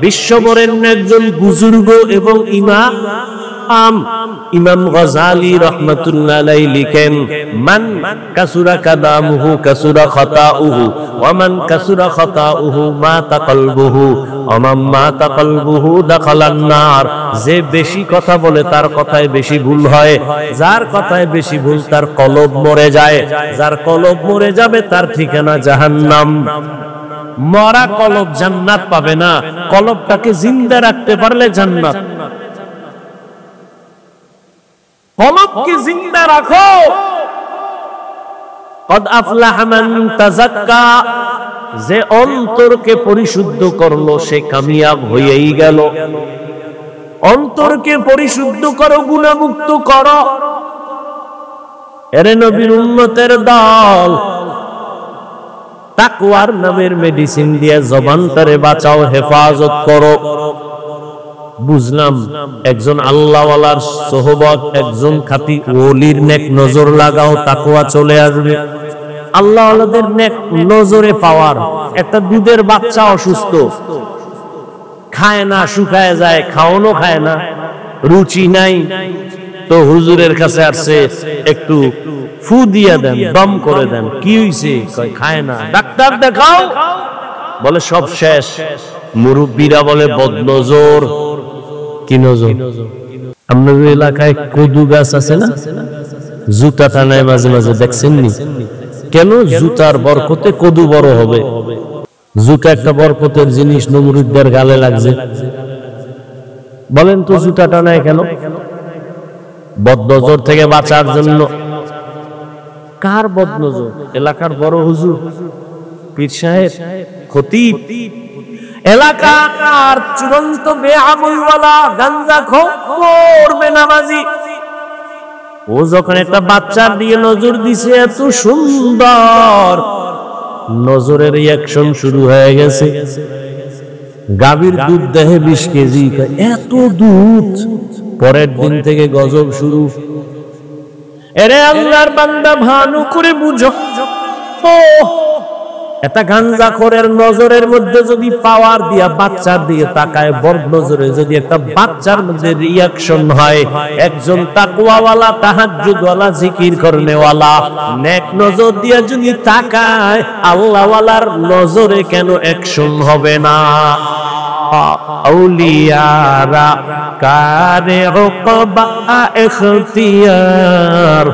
বিশ্ববরেণ্য একজন বুজুর্গ এবং ইমাম গজালি রাহমাতুল্লাহ আলাইহি লিখেন, মান কাসুরা কাদামুহু কাসুরা খাতাউহু ওয়া মান কাসুরা খাতাউহু মাতা কলবুহু ওয়া মান মাতা কলবুহু দাখালান নার। যে বেশি কথা বলে তার কথায় বেশি ভুল হয়, যার কথায় বেশি ভুল তার কলব মরে যায়, যার কলব মরে যাবে তার ঠিকানা জাহান্নাম। মরা কলব জান্নাত পাবে না, কলবটাকে জিন্দা রাখতে পারলে জান্নাত। কলবকে জিন্দা রাখো। কদ আফলাহা মান তাযাক্কা, যে অন্তরকে পরিশুদ্ধ করলো সে কামিয়াব হয়েই গেল। অন্তরকে পরিশুদ্ধ করো, গুনাহমুক্ত করো। এরে নবীর উম্মতের দল, তাকওয়ার নামের মেডিসিন দিয়ে জবানটারে বাঁচাও, হেফাজত করো। বুঝলাম একজন আল্লাহওয়ালার সোহবত, একজন খাঁটি ওলির নেক নজর লাগাও, তাকওয়া চলে আসবে। আল্লাহওয়ালাদের নেক নজরে পাওয়ার। একটা দুধের বাচ্চা অসুস্থ, খায় না, শুকায় যায়, খাওয়ানো খায় না, রুচি নাই, তো হুজুরের কাছে আসছে, একটু ফু দিয়া দেন, দম করে দেন। কি হইছে? কয় খায় না। ডাক্তার দেখাও। বলে সব শেষ। মুরব্বীরা বলে বদনজর। কি নজর? আপনাদের এলাকায় কদু গাছ আছে না? জুতা টানায় মাঝে মাঝে, দেখছেন নি? কেন? জুতার বরকতে কদু বড় হবে। জুতা একটা বরকতের জিনিস, নমরুদদের গালে লাগছে। বলেন তো জুতা টানায় কেন? বদনজর থেকে বাঁচার জন্য। কার বদনজর? এলাকার বড় হুজুর, পীর সাহেব, খতিব, এলাকার চূড়ান্ত বেআমলওয়ালা, গাঞ্জাখোর, বেনামাজি। ও যখন একটা বাচ্চার দিয়ে নজর দিছে, এত সুন্দর, নজরের রিঅ্যাকশন শুরু হয়ে গেছে। গাভীর দুধ দেহে 20 কেজি, এত দুধ। পরের দিন থেকে গজব শুরু। এরে আল্লাহর বান্দা, ভালো করে বুঝো, এটা গাঞ্জাখোরের নজরের মধ্যে যদি পাওয়ার দিয়া বাচ্চার দিয়ে তাকায় বড় নজরে, যদি একটা বাচ্চার মধ্যে রিয়াকশন হয়, একজন তাকওয়াওয়ালা তাহাজ্জুদওয়ালা জিকির করনেওয়ালা নেক নজর দিয়া যদি তাকায়, আল্লাহওয়ালার নজরে কেন অ্যাকশন হবে না? আউলিয়ারা কারে উকবা ইখতিয়ার,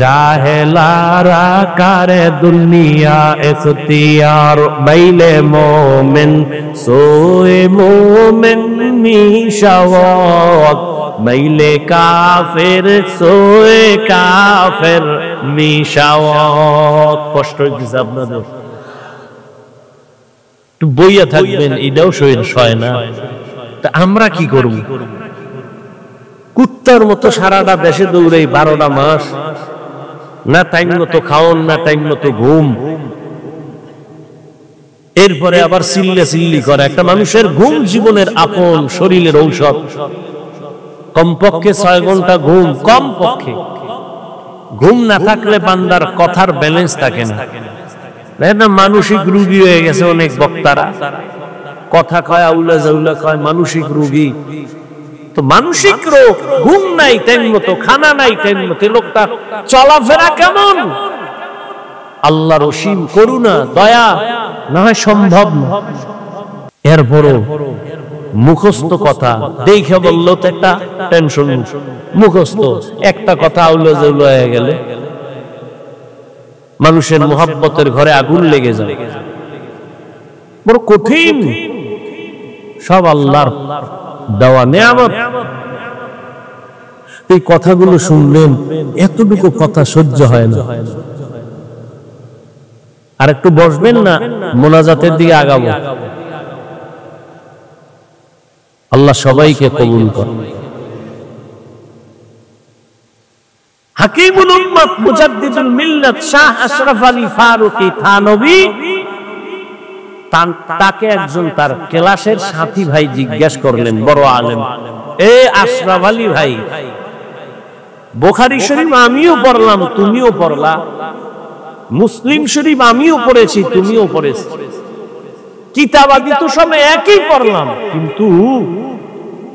জাহেলারা কারে দুনিয়া ইখতিয়ার। মাইলে মোমেন সোয়ে মোমেন মিশাওয়াত, মাইলে কাফের সোয়ে কাফের মিশাওয়াত। কষ্ট হইতেছে আপনাদের, একটু বইয়া থাকবেন, এটাও সয় না। তা আমরা কি করব? কুত্তার মতো সারাটা দেশে দৌড়াই 12টা মাস, না টাইম মতো খাওন, না টাইম মতো ঘুম, এরপরে আবার চিল্লি করে। একটা মানুষের ঘুম জীবনের আপন, শরীরের ঔষধ। কমপক্ষে 6 ঘন্টা ঘুম, কমপক্ষে। ঘুম না থাকলে বান্দার কথার ব্যালেন্স থাকে না। মানসিক রোগী হয়ে গেছে অনেক বক্তারা, কথা কয় আউলা জাউলা কয়, মানসিক রোগী। তো মানসিক রোগ, ঘুম নাই টাইম মতো, খানা নাই টাইম মতো, লোকটা চলাফেরা কেমন? আল্লাহর অসীম করুণা দয়া না হয় সম্ভব না। এরপরও মুখস্থ কথা দেখে বললো তো একটা টেনশন, মুখস্থ একটা কথা আউলা জাউলা হয়ে গেলে মানুষের মুহাব্বতের ঘরে আগুন লেগে যায়। বড় কঠিন। সব আল্লাহর দেওয়া নেয়ামত। এই কথাগুলো শুনলেন, এতটুকু কথা সহ্য হয় না। আর একটু বসবেন না, মোনাজাতের দিকে আগাবো। আল্লাহ সবাইকে কবুল করেন। হাকিমুল উম্মাত মুজাদ্দিদুল মিল্লাত শাহ আশরাফ আলী ফারুকী থানভী, তাকে একজন তার ক্লাসের সাথী ভাই জিজ্ঞেস করলেন, বড় আলেম, এ আশরাফ আলী ভাই, বুখারী শরীফ আমিও পড়লাম, তুমিও পড়লা, মুসলিম শরীফ আমিও পড়েছি, তুমিও পড়েছ, কিতাবাদি তো সব একই পড়লাম, কিন্তু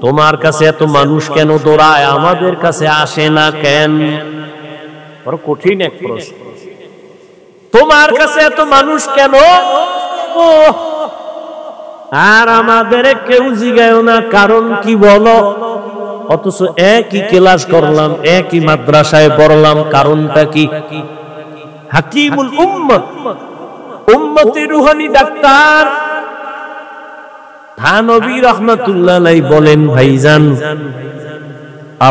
তোমার কাছে এত মানুষ কেন দৌড়ায়, আমাদের কাছে আসে না কেন? বড় কঠিন এক প্রশ্ন। তোমার কাছে এত মানুষ কেন আর আমাদের কেউ জিগায়ও না, কারণ কি বলো? অথচ একই ক্লাস করলাম, একই মাদ্রাসায় পড়লাম, কারণটা কি? হাকিমুল উম্মত, উম্মতের রুহানি ডাক্তার থানভী রাহমাতুল্লাহ আলাইহি বলেন, ভাইজান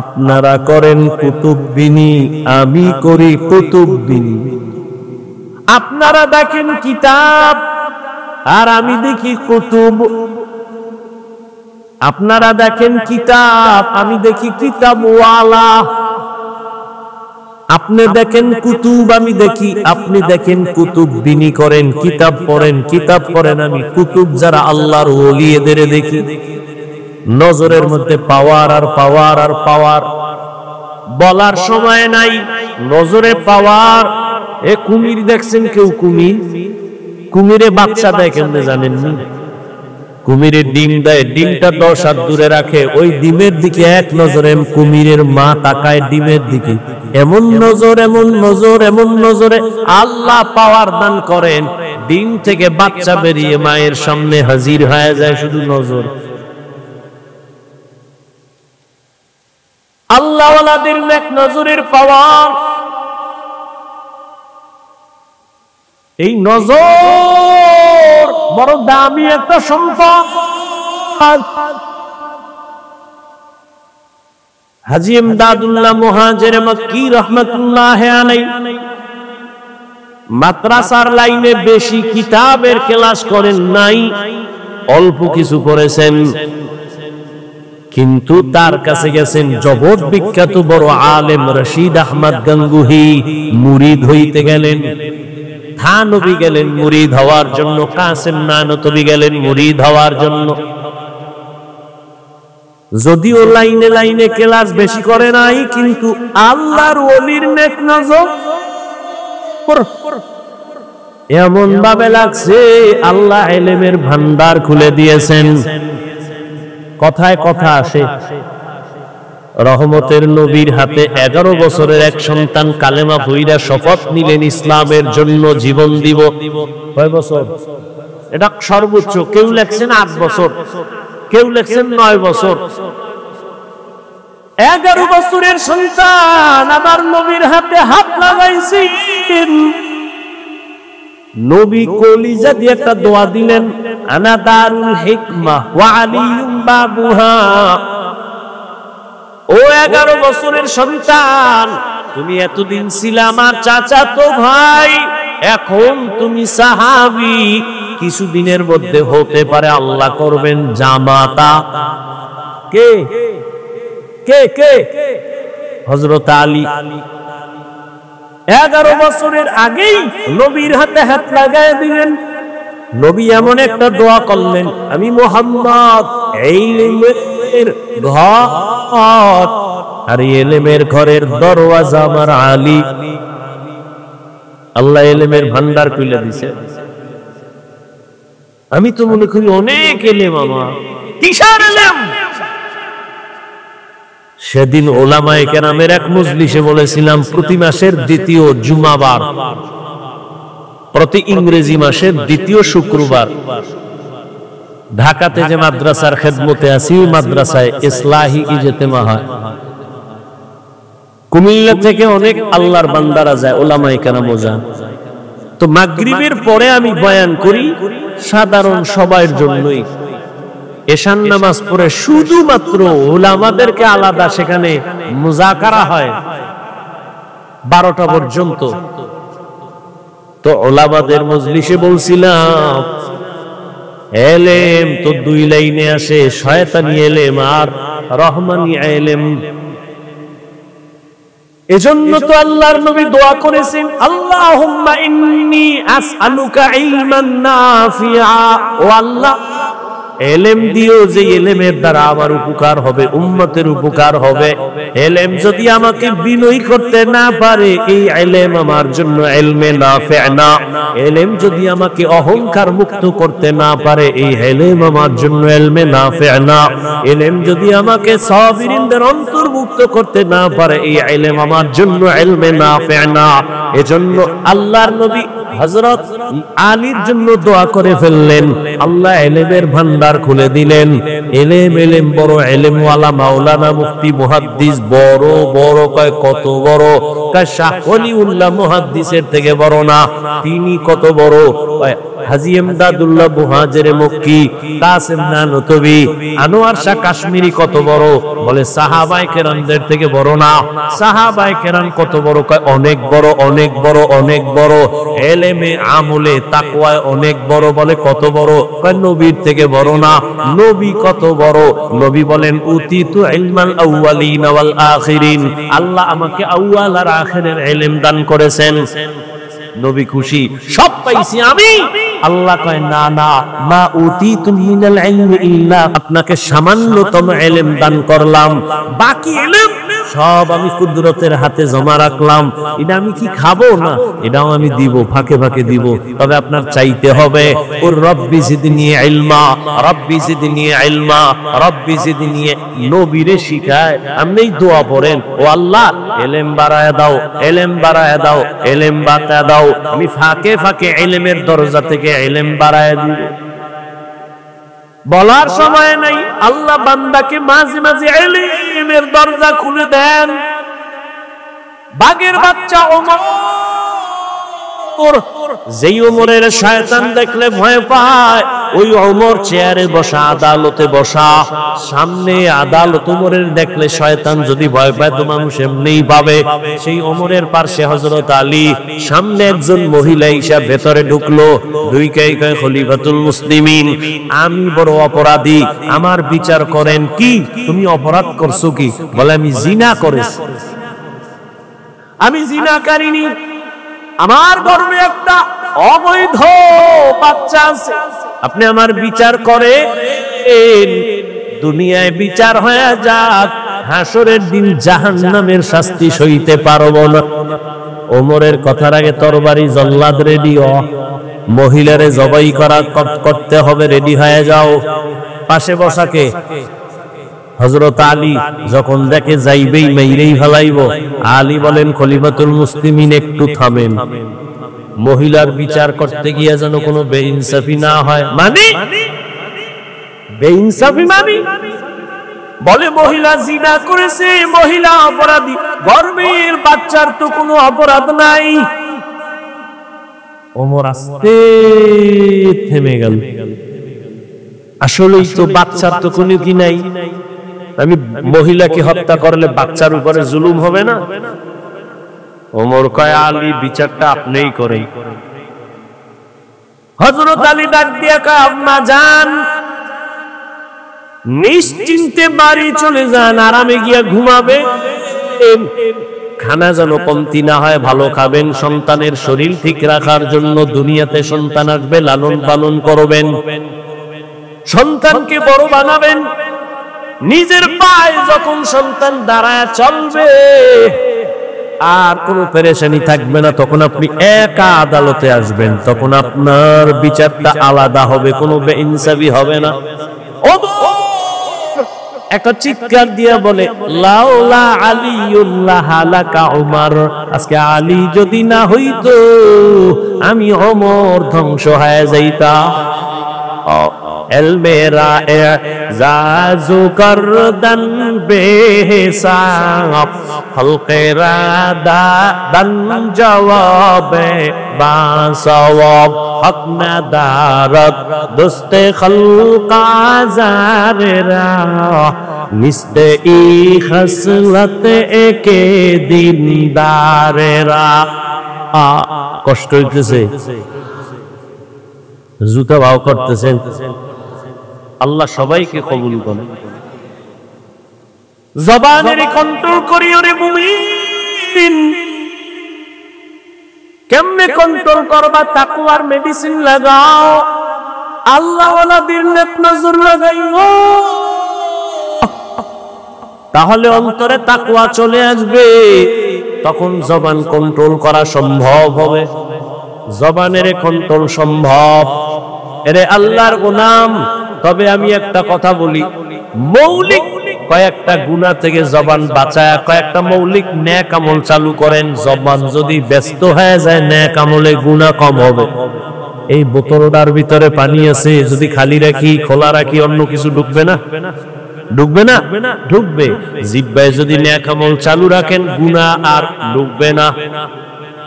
আপনারা করেন কুতুববিনী, আমি করি কুতুববিনী। আপনারা দেখেন কিতাব আর আমি দেখি কুতুব। আপনারা দেখেন কিতাব, আমি দেখি কিতাবওয়ালা। আপনি দেখেন কুতুব, আমি দেখি, আপনি দেখেন কুতুব বিনি করেন, কিতাব পড়েন, কিতাব পড়েন, আমি কুতুব যারা আল্লাহর ওলি এদের দেখি। নজরের মধ্যে পাওয়ার আর পাওয়ার আর পাওয়ার, বলার সময় নাই। নজরে পাওয়ার। এ কুমির দেখছেন কেউ? কুমির, কুমিরে বাচ্চা দেয় কেমনে জানেন না? কুমিরের ডিম দেয়, ডিমটা 10 হাত দূরে রাখে, ওই ডিমের দিকে এক নজরে কুমিরের মা তাকায় ডিমের দিকে। এমন নজর, এমন নজর, এমন নজরে আল্লাহ পাওয়ার দান করেন, ডিম থেকে বাচ্চা বেরিয়ে মায়ের সামনে হাজির হয়ে যায় শুধু নজর। আল্লাহওয়ালাদের এক নজরের পাওয়ার। এই নজর বড় দামি একটা সম্পদ। হাজী ইমদাদুল্লাহ মুহাজির মক্কি রাহমাতুল্লাহ আলাইহি মাদ্রাসার লাইনে বেশি কিতাবের ক্লাস করেন নাই, অল্প কিছু করেছেন, কিন্তু তার কাছে গেছেন জগৎ বিখ্যাত বড় আলেম রশিদ আহমদ গঙ্গুহি, মুরিদ হইতে গেলেন। থানভী গেলেন মুরিদ হওয়ার জন্য, কাসেম নানতবী গেলেন মুরিদ হওয়ার জন্য। যদিও লাইনে লাইনে ক্লাস বেশি করে নাই, কিন্তু আল্লাহর ওলির নেক নজর। এমন ভাবে লাগছে আল্লাহ ইলমের ভান্ডার খুলে দিয়েছেন। কথায় কথা আসে, রহমতের নবীর হাতে 11 বছরের এক সন্তান কালেমা পড়া শপথ নিলেন ইসলামের জন্য জীবন দিব। কয় বছর? এটা সর্বোচ্চ। কেউ লেখছেন 8 বছর, কেউ লেখছেন 9 বছর। 11 বছরের সন্তান আমার নবীর হাতে হাত লাগাইছেন। নবী কলিজা দিয়ে একটা দোয়া দিলেন, আনা দারুল হিকমা ওয়া আলিয়ুম বাবুহা। ও 11 বছরের সন্তান, তুমি এতদিন ছিলে আমার চাচাতো ভাই, এখন তুমি সাহাবী, কিছুদিনের মধ্যে হতে পারে আল্লাহ করবেন জামাতা। কে কে কে? হযরত আলী। 11 বছরের আগেই নবীর হাতে হাত লাগায় দিলেন। নবী এমন একটা দোয়া করলেন, আমি মুহাম্মদ ইলমের ঘর, আর ইলমের ঘরের দরওয়াজা আমার আলী। আল্লাহ ইলমের ভান্ডার খুলে দিয়েছে। আমি তো মনে করি অনেক ইলম আমার, কিসের ইলম? সেদিন ওলামায়ে কেরামের এক মজলিসে বলেছিলাম, প্রতি মাসের দ্বিতীয় জুমাবার, প্রতি ইংরেজি মাসের দ্বিতীয় শুক্রবার ঢাকাতে যে মাদ্রাসার খেদমতে আছি, ওই মাদ্রাসায় ইসলাহি ইজতেমা হয়। কুমিল্লা থেকে অনেক আল্লাহর বান্দারা যায়, ওলামায়ে কেরামও যান। তো মাগরিবের পরে আমি বয়ান করি সাধারণ সবার জন্যই। এশার নামাজ পড়ে শুধুমাত্র উলামাদেরকে আলাদা সেখানে মুজাকারা হয় 12টা পর্যন্ত। তো উলামাদের মজলিসে বলছিলাম, ইলম তো 2 লাইনে আসে, শয়তানি ইলম আর রহমানি ইলম। এজন্য তো আল্লাহর নবী দোয়া করেছেন, আল্লাহুম্মা ইন্নী আসআলুকা ইলমান নাফিআ। ও আল্লাহ, ইলম দিও যে ইলমের দ্বারা আমার উপকার হবে, উম্মতের উপকার হবে। ইলম যদি আমাকে বিনয়ী করতে না পারে, এই ইলম আমার জন্য ইলমে নাফি' না। ইলম যদি আমাকে অহংকার মুক্ত করতে না পারে, এই ইলম আমার জন্য ইলমে নাফি' না। ইলম যদি আমাকে সাবিরিনদের অন্তর্ভুক্ত করতে না পারে, এই ইলম আমার জন্য ইলমে নাফি' না। এজন্য আল্লাহর নবী হযরত আলীর জন্য দোয়া করে ফেললেন, আল্লাহ ইলমের ভান্ডার খুলে দিলেন। ইলম বড়, ইলমওয়ালা মাওলানা মুফতি মুহাদ্দিস বড় বড়। কয় কত বড়? কয় শাহ ওলিউল্লাহ মুহাদ্দিসের থেকে বড় না। তিনি কত বড়? কয় হাজী ইমদাদুল্লাহ মুহাজিরে মক্কি, কাসেম নানতবি, আনোয়ার শাহ কাশ্মীরি কত বড়? বলে সাহাবায়ে কেরামদের থেকে বড় না। সাহাবায়ে কেরাম কত বড়? কয় অনেক বড়, অনেক বড়, অনেক বড়। ইলমে আমলে তাকওয়ায় অনেক বড়। বলে কত বড়? কয় নবীর থেকে বড় না। নবী কত বড়? নবী বলেন, উতিতু ইলমাল আউয়ালিন ওয়াল আখিরিন। আল্লাহ আমাকে আউয়াল আর আখিরের ইলম দান করেছেন। নবী খুশি, সব পাইছি আমি। আল্লাহ কয়, না না, মা উতিতুম মিনাল ইলমি ইল্লা, আপনাকে সামান্যতম ইলম দান করলাম, বাকি ইলম সব আমি কুদরতের হাতে জমা রাখলাম। এটা আমি কি খাবো না? এটাও আমি দিব, ফাঁকে ফাঁকে দিব। তবে আপনার চাইতে হবে, ও রব্বি জিদনি ইলমা, রব্বি জিদনি ইলমা, রব্বি জিদনি। নবীরে শিখায়, আপনি দোয়া পড়েন, ও আল্লাহ ইলম বাড়ায় দাও, ইলম বাড়ায় দাও, ইলম বাড়ায় দাও। আমি ফাঁকে ফাঁকে ইলমের দরজা থেকে ইলম বাড়ায় দিব। বলার সময় নাই, আল্লাহ বান্দাকে মাঝে মাঝে ইলমের দরজা খুলে দেন। বাগের বাচ্চা ওমর, যেই ওমরের শয়তান দেখলে ভয় পায়, ওই ওমর চেয়ারে বসা, আদালতে বসা, সামনে আদালত। ওমরের দেখলে শয়তান যদি ভয় পায় তো মানুষ এমনিই পাবে। সেই ওমরের পাশে হযরত আলী, সামনে একজন মহিলা ঈশা ভেতরে ঢুকলো। দুই কয় খলিফাতুল মুসলিমিন, আমি বড় অপরাধী, আমার বিচার করেন। কি তুমি অপরাধ করছো? কি? বলে আমি জিনা করেছি। আমি জিনা করিনি, আমার গর্ভে একটা অবৈধ বাচ্চা আছে। আপনি আমার বিচার করে, দুনিয়ায় বিচার হয়ে যাক, হাসরের দিন জাহান্নামের শাস্তি সইতে পারবো না। ওমরের কথার আগে তরবারি জল্লাদ রেডি হ, মহিলারে জবাই করা করতে হবে, রেডি হয়ে যাও। পাশে বসাকে হযরত আলী যখন দেখে যাইবেই মেইরেই ফেলাইব, আলী বলেন খলিফাতুল মুসলিমিন একটু থামেন, মহিলার বিচার করতে গিয়ে যেন কোনো বেইনসাফি না হয়। মানে বেইনসাফি মানে বলে মহিলা জিনা করেছে, মহিলা অপরাধী, গর্ভের বাচ্চার তো কোনো অপরাধ নাই। ওমর আস্তে থেমে গেল, আসলেই তো বাচ্চার তো কোনো কি নাই, আমি মহিলাকে হত্যা করলে বাচ্চার উপরে জুলুম হবে না? ওমর কয় আলী বিচারটা আপনিই করেন। হযরত আলী ডাক দিয়া কয় আম্মা জান, নিশ্চিন্তে বাড়ি চলে যান, আরামে গিয়া ঘুমাবে, খানা যেন কমতি না হয়, ভালো খাবেন, সন্তানের শরীর ঠিক রাখার জন্য, দুনিয়াতে সন্তান আসবে, লালন পালন করবেন, সন্তানকে বড় বানাবেন, নিজের পায়ে যখন সন্তান দাঁড়ায় চলবে আর কোনো পেরেশানি থাকবে না, তখন আপনি একা আদালতে আসবেন, তখন আপনার বিচারটা আলাদা হবে, কোনো বেইনসাফি হবে না। একটা চিৎকার দিয়া বলে লাউলা আলিউল্লাহ লাকা উমর, আজকে আলী যদি না হইতো আমি ওমর ধ্বংস হয়ে যাইতাম। মেরা এজাজু করদন বেহিসাব, হলকেরা দান জওয়াবে বাসওয়াব, হক নাদারত দোস্তে খলকা জারেরা, নিস্তে ই খসলত একে দিনদারেরা। কষ্ট হইতেছে, জুতা ভাও করতেছেন, আল্লাহ সবাইকে কবুল করেন। জবানের কন্ট্রোল করিও রে মুমিন, কেমনে কন্ট্রোল করবা? তাকওয়ার মেডিসিন লাগাও, আল্লাহ ওয়ালাদের নেক নজর লাগাইও, তাহলে অন্তরে তাকওয়া চলে আসবে, তখন জবান কন্ট্রোল করা সম্ভব হবে। জবানের কন্ট্রোল সম্ভব, এরে আল্লাহর গোলাম। তবে আমি একটা কথা বলি, মৌলিক কয়েকটা গুনাহ থেকে জবান বাঁচায় কয়েকটা মৌলিক নেক আমল চালু করেন, জবান যদি ব্যস্ত হয়ে যায় নেক আমলে গুনাহ কম হবে। এই বোতলটার ভিতরে পানি আছে, যদি খালি রাখি খোলা রাখি অন্য কিছু ঢুকবে না? ঢুকবে না? ঢুকবে। জিহ্বায় যদি নেক আমল চালু রাখেন গুনাহ আর ঢুকবে না।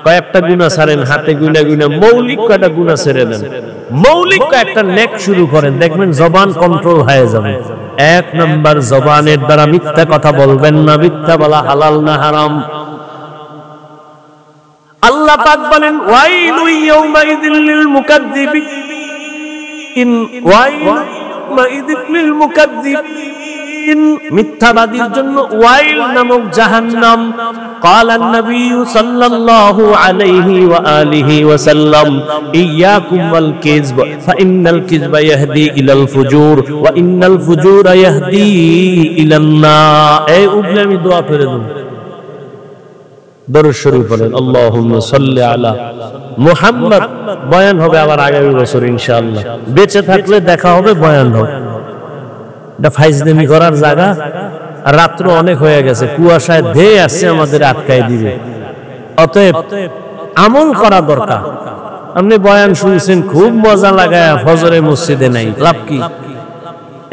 কয়েকটা গুনাহ ছাড়েন, হাতে গুনা গুনা মৌলিক কয়েকটা গুনাহ ছেড়ে দেন, মৌলিক কয়েকটা নেক শুরু করেন, দেখবেন জবান কন্ট্রোল হয়ে যাবে। এক নাম্বার, জবানের দ্বারা মিথ্যা কথা বলবেন না, মিথ্যা বলা হালাল না হারাম। আল্লাহ পাক বলেন ওয়াইলু ইয়াউমাইযিল লিল মুকাজ্জিবিন, ওয়াইলু ইয়াউমাইযিল লিল মুকাজ্জিবিন, মিথ্যাবাদীর জন্য ওয়াইল নামক জাহান্নাম। قال النبي صلى الله عليه وآله وسلم إياكم والكذب فإن الكذب يهدي إلى الفجور وإن الفجور يهدي إلى النار। এই উবলে আমি দোয়া করে দেব, দরুদ শরীফ বলেন আল্লাহুম্মা সাল্লি আলা মুহাম্মদ। বয়ান হবে আবার আগামী বছর ইনশাআল্লাহ, বেঁচে থাকলে দেখা হবে, বয়ান হবে। এটা ফাইজলামি করার জায়গা, রাত্র অনেক হয়ে গেছে, কুয়াশায় ধেয়ে আসছে, আমাদের আটকায় দিবে। অতএব আমল করা দরকার। আপনি বয়ান শুনছেন, খুব মজা লাগায় ফজরে মসজিদে নাই, লাভ কি?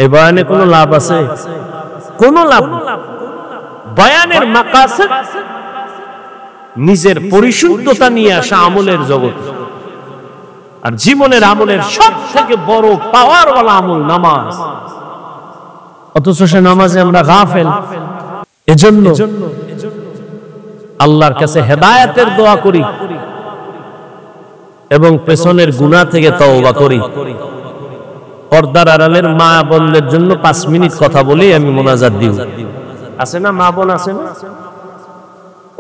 এই বয়ানে কোনো লাভ আছে? কোনো লাভ নেই। বয়ানের মাকাসদ নিজের পরিশুদ্ধতা নিয়ে আসা আমলের জগৎ, আর জীবনের আমলের সব থেকে বড় পাওয়ারওয়ালা আমল নামাজ। অথচ সে নামাজে আমরা গাফেল। এজন্য আল্লাহর কাছে হেদায়েতের দোয়া করি এবং পেছনের গুনাহ থেকে তওবা করি। পর্দার আড়ালের মা বোনদের জন্য 5 মিনিট কথা বলি, আমি মোনাজাত দিব। আছে না মা বোন? আছে না?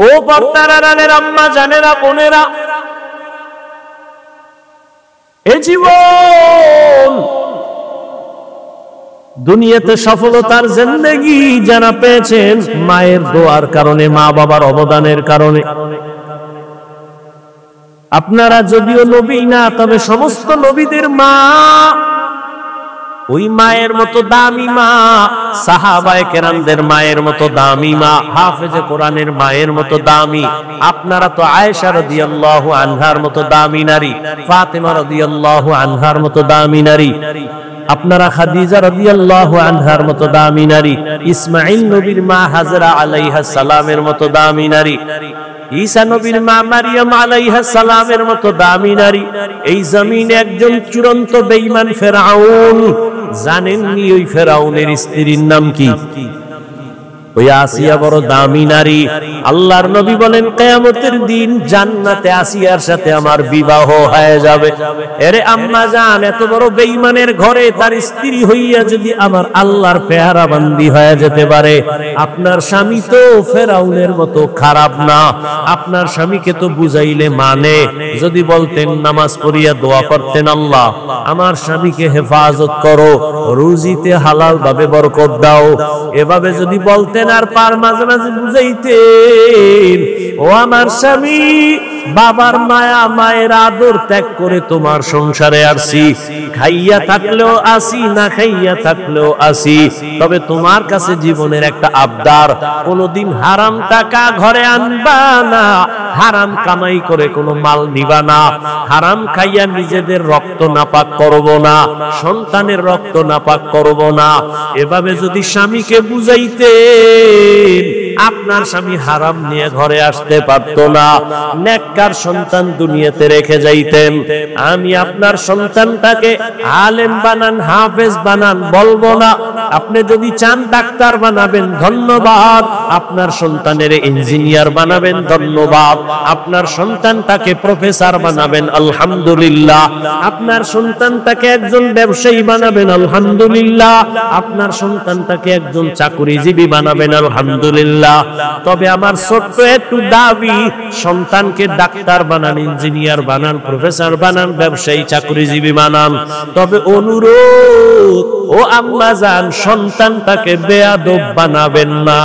ও পর্দার আড়ালের আম্মা জানেরা, বোনেরা, এ জীবন দুনিয়াতে সফলতার জিন্দেগি যারা পেয়েছেন মায়ের দোয়ার কারণে, মা বাবার অবদানের কারণে, আপনারা যদিও নবী না, তবে সমস্ত নবীদের মা ওই মায়ের মতো দামি মা, সাহাবায়ে কেরামদের মায়ের মতো দামি মা, হাফেজে কোরআনের মায়ের মতো দামি। আপনারা তো আয়েশা রাদিয়াল্লাহু আনহার মতো দামি নারী, ফাতেমা রাদিয়াল্লাহু আনহার মতো দামি নারী, আপনারা খাদিজা রাদিয়াল্লাহু আনহার মতো দামি নারী, ইসমাঈল নবীর মা হাজরা আলাইহাস সালামের মতো দামি নারী, ঈসা নবীর মা মারিয়াম আলাইহাস সালামের মতো দামি নারী। এই জমিনে একজন চূড়ান্ত বেঈমান ফেরাউন, জানেননি ওই ফেরাউনের স্ত্রীর নাম কি? ওই আসিয়া বড় দামি নারী। আল্লাহর নবী বলেন কিয়ামতের দিন জান্নাতে আসিয়ার সাথে আমার বিবাহ হয়ে যাবে। এরে আম্মা জান, এত বড় বেঈমানের ঘরে তার স্ত্রী হইয়া যদি আমার আল্লাহর পেয়ারা বান্দি হয়ে যেতে পারে, আপনার স্বামী তো ফেরাউনের মতো খারাপ না। আপনার স্বামীকে তো বুঝাইলে মানে, যদি বলতেন নামাজ পড়িয়া দোয়া করতেন, আল্লাহ আমার স্বামীকে হেফাজত করো, রুজিতে হালাল ভাবে বরকত দাও, এভাবে যদি বলতেন আর পার মাঝে মাঝে বুঝাইতেন, ও আমার স্বামী, বাবার মায়া মায়ের আদর ত্যাগ করে তোমার সংসারে আসি, খাইয়া থাকলেও আসি, না খাইয়া থাকলেও আসি, তবে তোমার কাছে জীবনের একটা আবদার, কোনদিন হারাম টাকা ঘরে আনবা না, হারাম কামাই করে কোনো মাল নিবা না, হারাম খাইয়া নিজেদের রক্ত নাপাক করব না, সন্তানের রক্ত নাপাক করব না। এভাবে যদি স্বামীকে বুঝাইতেন, আপনার স্বামী হারাম নিয়ে ঘরে আসতে পারত না, নেককার সন্তান দুনিয়াতে রেখে যাইতেন। আমি আপনার সন্তানটাকে আলেম বানান, হাফেজ বানান বলবো না। আপনি যদি চান ডাক্তার বানাবেন, ধন্যবাদ। আপনার সন্তানের ইঞ্জিনিয়ার বানাবেন, ধন্যবাদ। আপনার সন্তানটাকে প্রফেসর বানাবেন, আলহামদুলিল্লাহ। আপনার সন্তানটাকে একজন ব্যবসায়ী বানাবেন, আলহামদুলিল্লাহ। আপনার সন্তানটাকে একজন চাকরিজীবী বানাবেন, আলহামদুলিল্লাহ। তবে আমার ছোট্ট একটু দাবি, সন্তানকে ডাক্তার বানান, ইঞ্জিনিয়ার বানান, প্রফেসর বানান, ব্যবসায়ী চাকরিজীবী বানান, তবে অনুরোধ, ও আম্মা জান, সন্তানটাকে বেয়াদব বানাবেন না।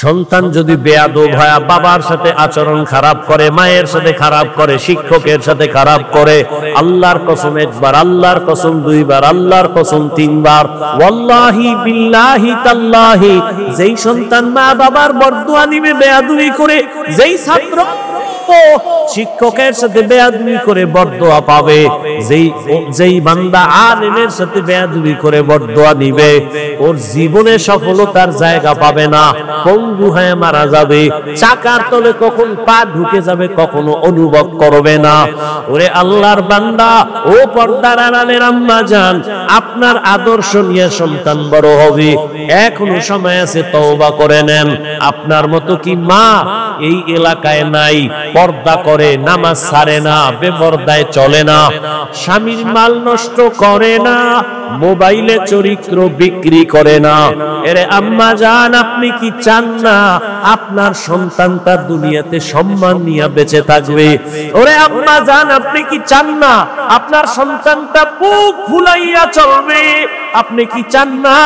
সন্তান যদি বেয়াদব হয়, বাবার সাথে আচরণ খারাপ করে, মায়ের সাথে খারাপ করে, শিক্ষকের সাথে খারাপ করে, আল্লাহর কসম একবার, আল্লাহর কসম দুইবার, আল্লাহর কসম তিনবার, ওয়াল্লাহি বিল্লাহি তাল্লাহি, যেই সন্তান মা বাবার বরদুয়া নিবে বেয়াদবি করে, যেই ছাত্র শিক্ষকের সাথে বেয়াদবি করে বরদোয়া পাবে, যেই বান্দা আলেমের সাথে বেয়াদবি করে বরদোয়া নিবে, ওর জীবনে সফলতার জায়গা পাবে না, পঙ্গু হয়ে মারা যাবে, চাকার তলে কখন পা ঢুকে যাবে কখনো অনুভব করবে না। ওরে আল্লাহর বান্দা, ও পর্দার আড়ালের আম্মা জান, আপনার আদর্শ নিয়ে সন্তান বড় হবে, এখনো সময় আছে, তওবা করে নেন। আপনার মতো কি মা এই এলাকায় নাই? পর্দা করে, নামাজ ছাড়ে না, বেপরদায় চলে না, স্বামীর মাল নষ্ট করে না, মোবাইলে চরিত্র বিক্রি করে না। এরে আম্মা জান, আপনি কি চান না আপনার সন্তানটা দুনিয়াতে সম্মান নিয়ে বেঁচে থাকবে? ওরে আম্মা জান, আপনি কি চান না আপনার সন্তানটা বুক ফুলাইয়া চলবে? আপনি কি চান না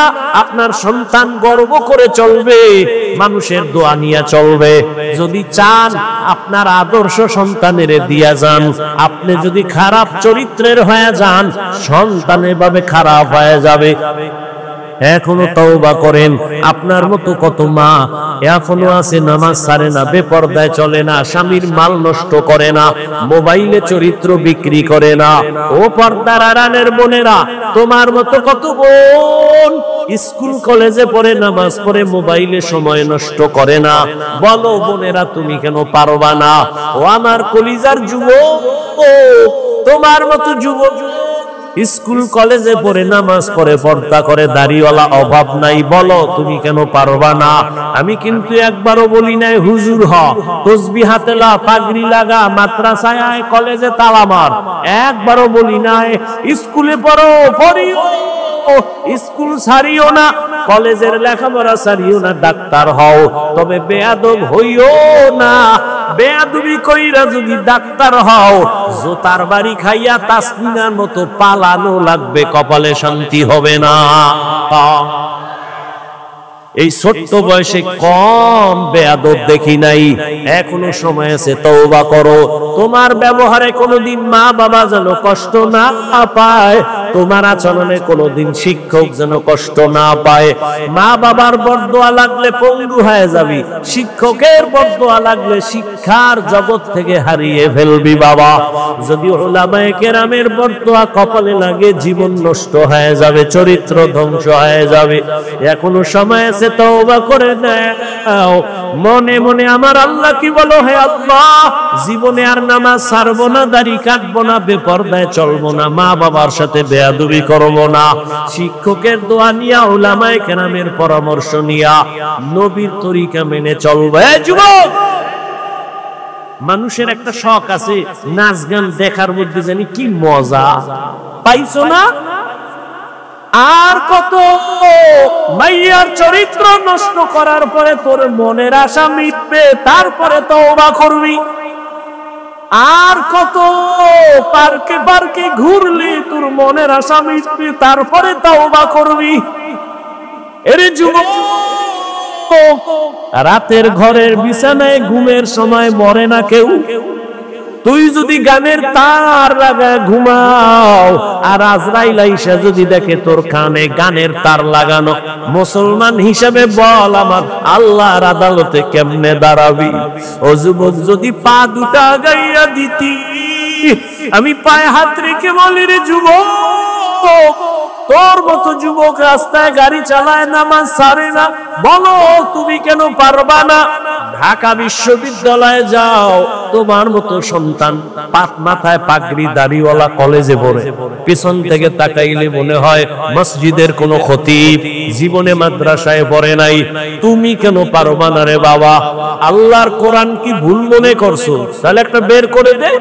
আপনার সন্তান গর্ব করে চলবে, মানুষের দোয়া নিয়ে চলবে? যদি চান আপনার আদর্শ সন্তানের দিয়া যান। আপনি যদি খারাপ চরিত্রের হয়ে যান, সন্তান এভাবে খারাপ হয়ে যাবে। এখনো তওবা করেন। আপনার মতো কত মা এখনো আছে, নামাজ ছাড়ে না, বেপরদায় চলে না, স্বামীর মাল নষ্ট করে না, মোবাইলে চরিত্র বিক্রি করে না। ও পর্দার আড়ালের বোনেরা, তোমার মতো কত বোন স্কুল কলেজে পড়ে, নামাজ পড়ে, মোবাইলে সময় নষ্ট করে না। বলো বোনেরা, তুমি কেন পারবা না? ও আমার কলিজার যুবক, তোমার মতো যুবক স্কুল কলেজে পড়ে, নামাজ পড়ে, পর্দা করে, দাড়িওয়ালা অভাব নাই, বলো তুমি কেন পারবা না? আমি কিন্তু একবারও বলি নাই হুজুর হ, তসবিহ হাতে লা, পাগড়ি লাগা, মাদ্রাসায় আয়, কলেজে তালা মার, একবারও বলি নাই। স্কুলে পড়ো, পড়িও, স্কুল ছাড়িও না, কলেজের লেখাপড়া ছাড়িও না, ডাক্তার হও, তবে বেয়াদব হইও না। বেয়াদবি কইরা যদি ডাক্তার হও, জোতার বাড়ি খাইয়া তাসমিনার মতো পালানো লাগবে, কপালে শান্তি হবে না। এই ছোট্ট বয়সে কম বেয়াদব দেখি নাই। এখনো সময় আছে, তওবা করো। তোমার ব্যবহারে কোনোদিন মা বাবা যেন কষ্ট না পায়, তোমার আচরণে কোনোদিন শিক্ষক যেন কষ্ট না পায়। মা বাবার বরদোয়া লাগলে পঙ্গু হয়ে যাবি, শিক্ষকের বরদোয়া লাগলে শিক্ষার জগৎ থেকে হারিয়ে ফেলবি বাবা। যদি উলামায়ে কেরামের বরদোয়া কপালে লাগে, জীবন নষ্ট হয়ে যাবে, চরিত্র ধ্বংস হয়ে যাবে। এখনো সময় আছে, তওবা করে নাও। মনে মনে আমার আল্লাহ কি বলো, হে আল্লাহ, জীবনে আর নামাজ ছাড়বো না, দাড়ি কাটবো না, বেপরদায় চলবো না, মা বাবার সাথে বেয়াদবি করবো না, শিক্ষকের দোয়া নিয়া, উলামায়ে কেরামের পরামর্শ নিয়া, নবীর তরিকা মেনে চলবো। এই যুবক, মানুষের একটা শখ আছে, নাচ গান দেখার মধ্যে জানি কি মজা পাইছো না? আর কত মাইয়ার চরিত্র নষ্ট করার পরে তোর মনের আশা মিটবে, তারপরে তওবা করবি। আর কত পার্কে পার্কে ঘুরলি, তোর মনের আশা মিটবে, তারপরে তওবা করবি। এরে যুবক, রাতের ঘরের বিছানায় ঘুমের সময় মরে না কেউ। তুই যদি গানের তার লাগায় ঘুমাও, আর আজরাইল আইসা যদি দেখে তোর কানে গানের তার লাগানো, মুসলমান হিসাবে বল, আমার আল্লাহর আদালতে কেমনে দাঁড়াবি? ও যুবক, যদি পা দুটা গাইয়া দিতি, আমি পায়ে হাত রেখে বলি, রে যুবক, তোর মতো যুবক রাস্তায় গাড়ি চালায়, নামাজ ছাড়ে না, বলো তুমি কেন পারবা না? ঢাকা বিশ্ববিদ্যালয়ে যাও, তোমার মতো সন্তান পাত মাথায় পাগড়ি দাড়িওয়ালা কলেজে পড়ে, পিছন থেকে তাকাইলে মনে হয় মসজিদের কোনো খতিব, জীবনে মাদ্রাসায় পড়ে নাই। তুমি কেন পারবা না রে বাবা? আল্লাহর কোরআন কি ভুল মনে করছো? তাহলে একটা বের করে দে,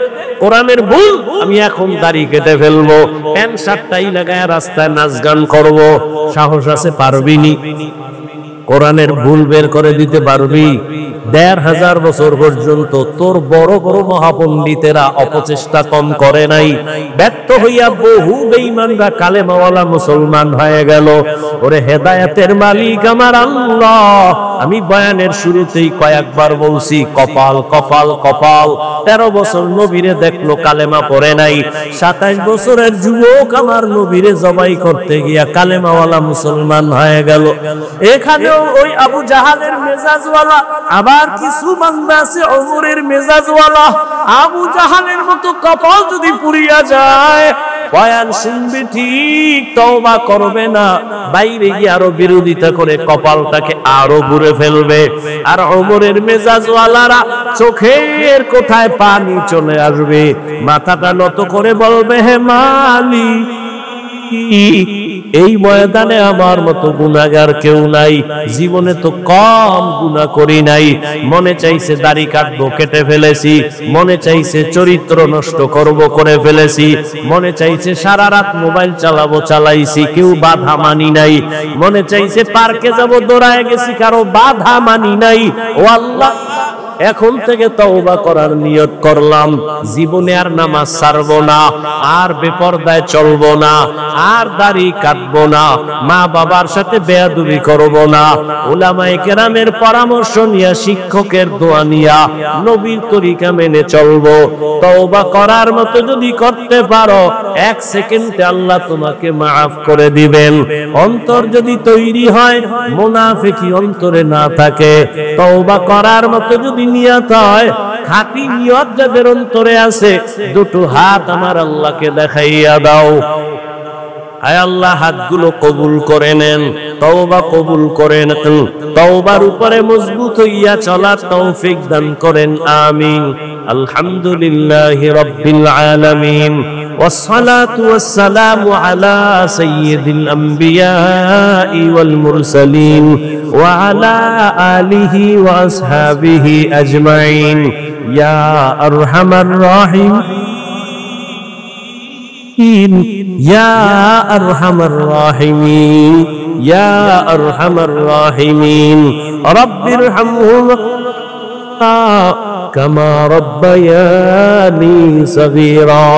কোরআনের ভুল। আমি এখন দাড়ি কেটে ফেলবো, প্যান্ট শার্টটাই লাগায় রাস্তায় নাচ গান করবো। সাহস আছে? পারবি নি? কোরআনের ভুল বের করে দিতে পারবি? ১৫০০ বছর পর্যন্ত তোর বড় বড় মহাপণ্ডিতেরা অপচেষ্টা কম করে নাই। ব্যর্থ হইয়া বহু বেঈমানরা কালেমাওয়ালা মুসলমান হয়ে গেল। ওরে হেদায়েতের মালিক আমার আল্লাহ, আমি বয়ানের শুরুতেই কয়েকবার বলছি, কপাল কপাল কপাল। ১৩ বছর নবীরে দেখলো, কালেমা পড়ে নাই। ২৭ বছরের যুবক আমার নবীরে জবাই করতে গিয়া কালেমাওয়ালা মুসলমান হয়ে গেল। এখানেও ওই আবু জাহালের মেজাজওয়ালা, আবার কিছু বান্দা আছে ওমরের মেজাজওয়ালা। আবু জাহালের মতো কপাল যদি পুড়িয়া যায়, বয়ান শুনবে ঠিক, তওবা করবে না, বাইরে গিয়ে আরো বিরোধিতা করে কপালটাকে আরো বুড়ে ফেলবে। আর ওমরের মেজাজওয়ালারা চোখের কোঠায় পানি চলে আসবে, মাথাটা নত করে বলবে, হে মালিক, এই ময়দানে আমার মতো গুনাহগার কেউ নাই, জীবনে তো কম গুনাহ করি নাই। মনে চাইছে দাড়ি কাটবো, কেটে ফেলেছি। মনে চাইছে চরিত্র নষ্ট করব, করে ফেলেছি। মনে চাইছে সারা রাত মোবাইল চালাবো, চালাইছি, কেউ বাধা মানি নাই। মনে চাইছে পার্কে যাব, দৌড়ায় গেছি, কারো বাধা মানি নাই। ও আল্লাহ, এখন থেকে তওবা করার নিয়ত করলাম, জীবনে আর নামাজ ছাড়বো না, আর বেপরদায় চলবো না, আর দাড়ি কাটবো না, মা বাবার সাথে বেয়াদবি করবো না, উলামায়ে কেরামের পরামর্শ নিয়া, শিক্ষকের দোয়া নিয়া, নবীর তরিকা মেনে চলবো। তওবা করার মতো যদি করতে পারো, 1 সেকেন্ডে আল্লাহ তোমাকে মাফ করে দিবেন। অন্তর যদি তৈরি হয়, মুনাফিকি অন্তরে না থাকে, তওবা করার মতো যদি নিয়ত হয়, খাঁটি নিয়ত যাদের অন্তরে আছে, দুটো হাত আমার আল্লাহকে দেখাইয়া দাও। আয় আল্লাহ, হাতগুলো কবুল করে নেন, তওবা কবুল করে নেন, তওবার উপরে মজবুত হইয়া চলার তৌফিক দান করেন, আমিন। আলহামদুলিল্লাহি রাব্বিল আলামিন, والصلاة والسلام على سيد الأنبياء والمرسلين وعلى آله وأصحابه أجمعين يا أرحم الراحمين يا أرحم الراحمين يا أرحم الراحمين رب ارحمهما كما ربياني صغيرا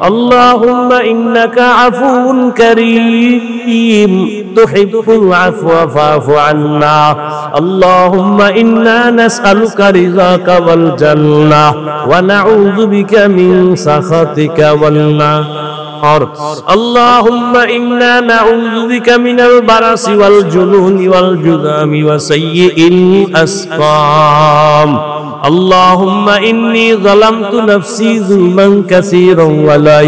اللهم إنك عفو كريم تحب العفو فاعف عنا اللهم إنا نسألك رضاك والجنة ونعوذ بك من سخطك والنار اللهم إنا نعوذ بك من البرص والجنون والجذام وسيء الأسقام اللهم إني ظلمت نفسي ظلما كثيرا ولا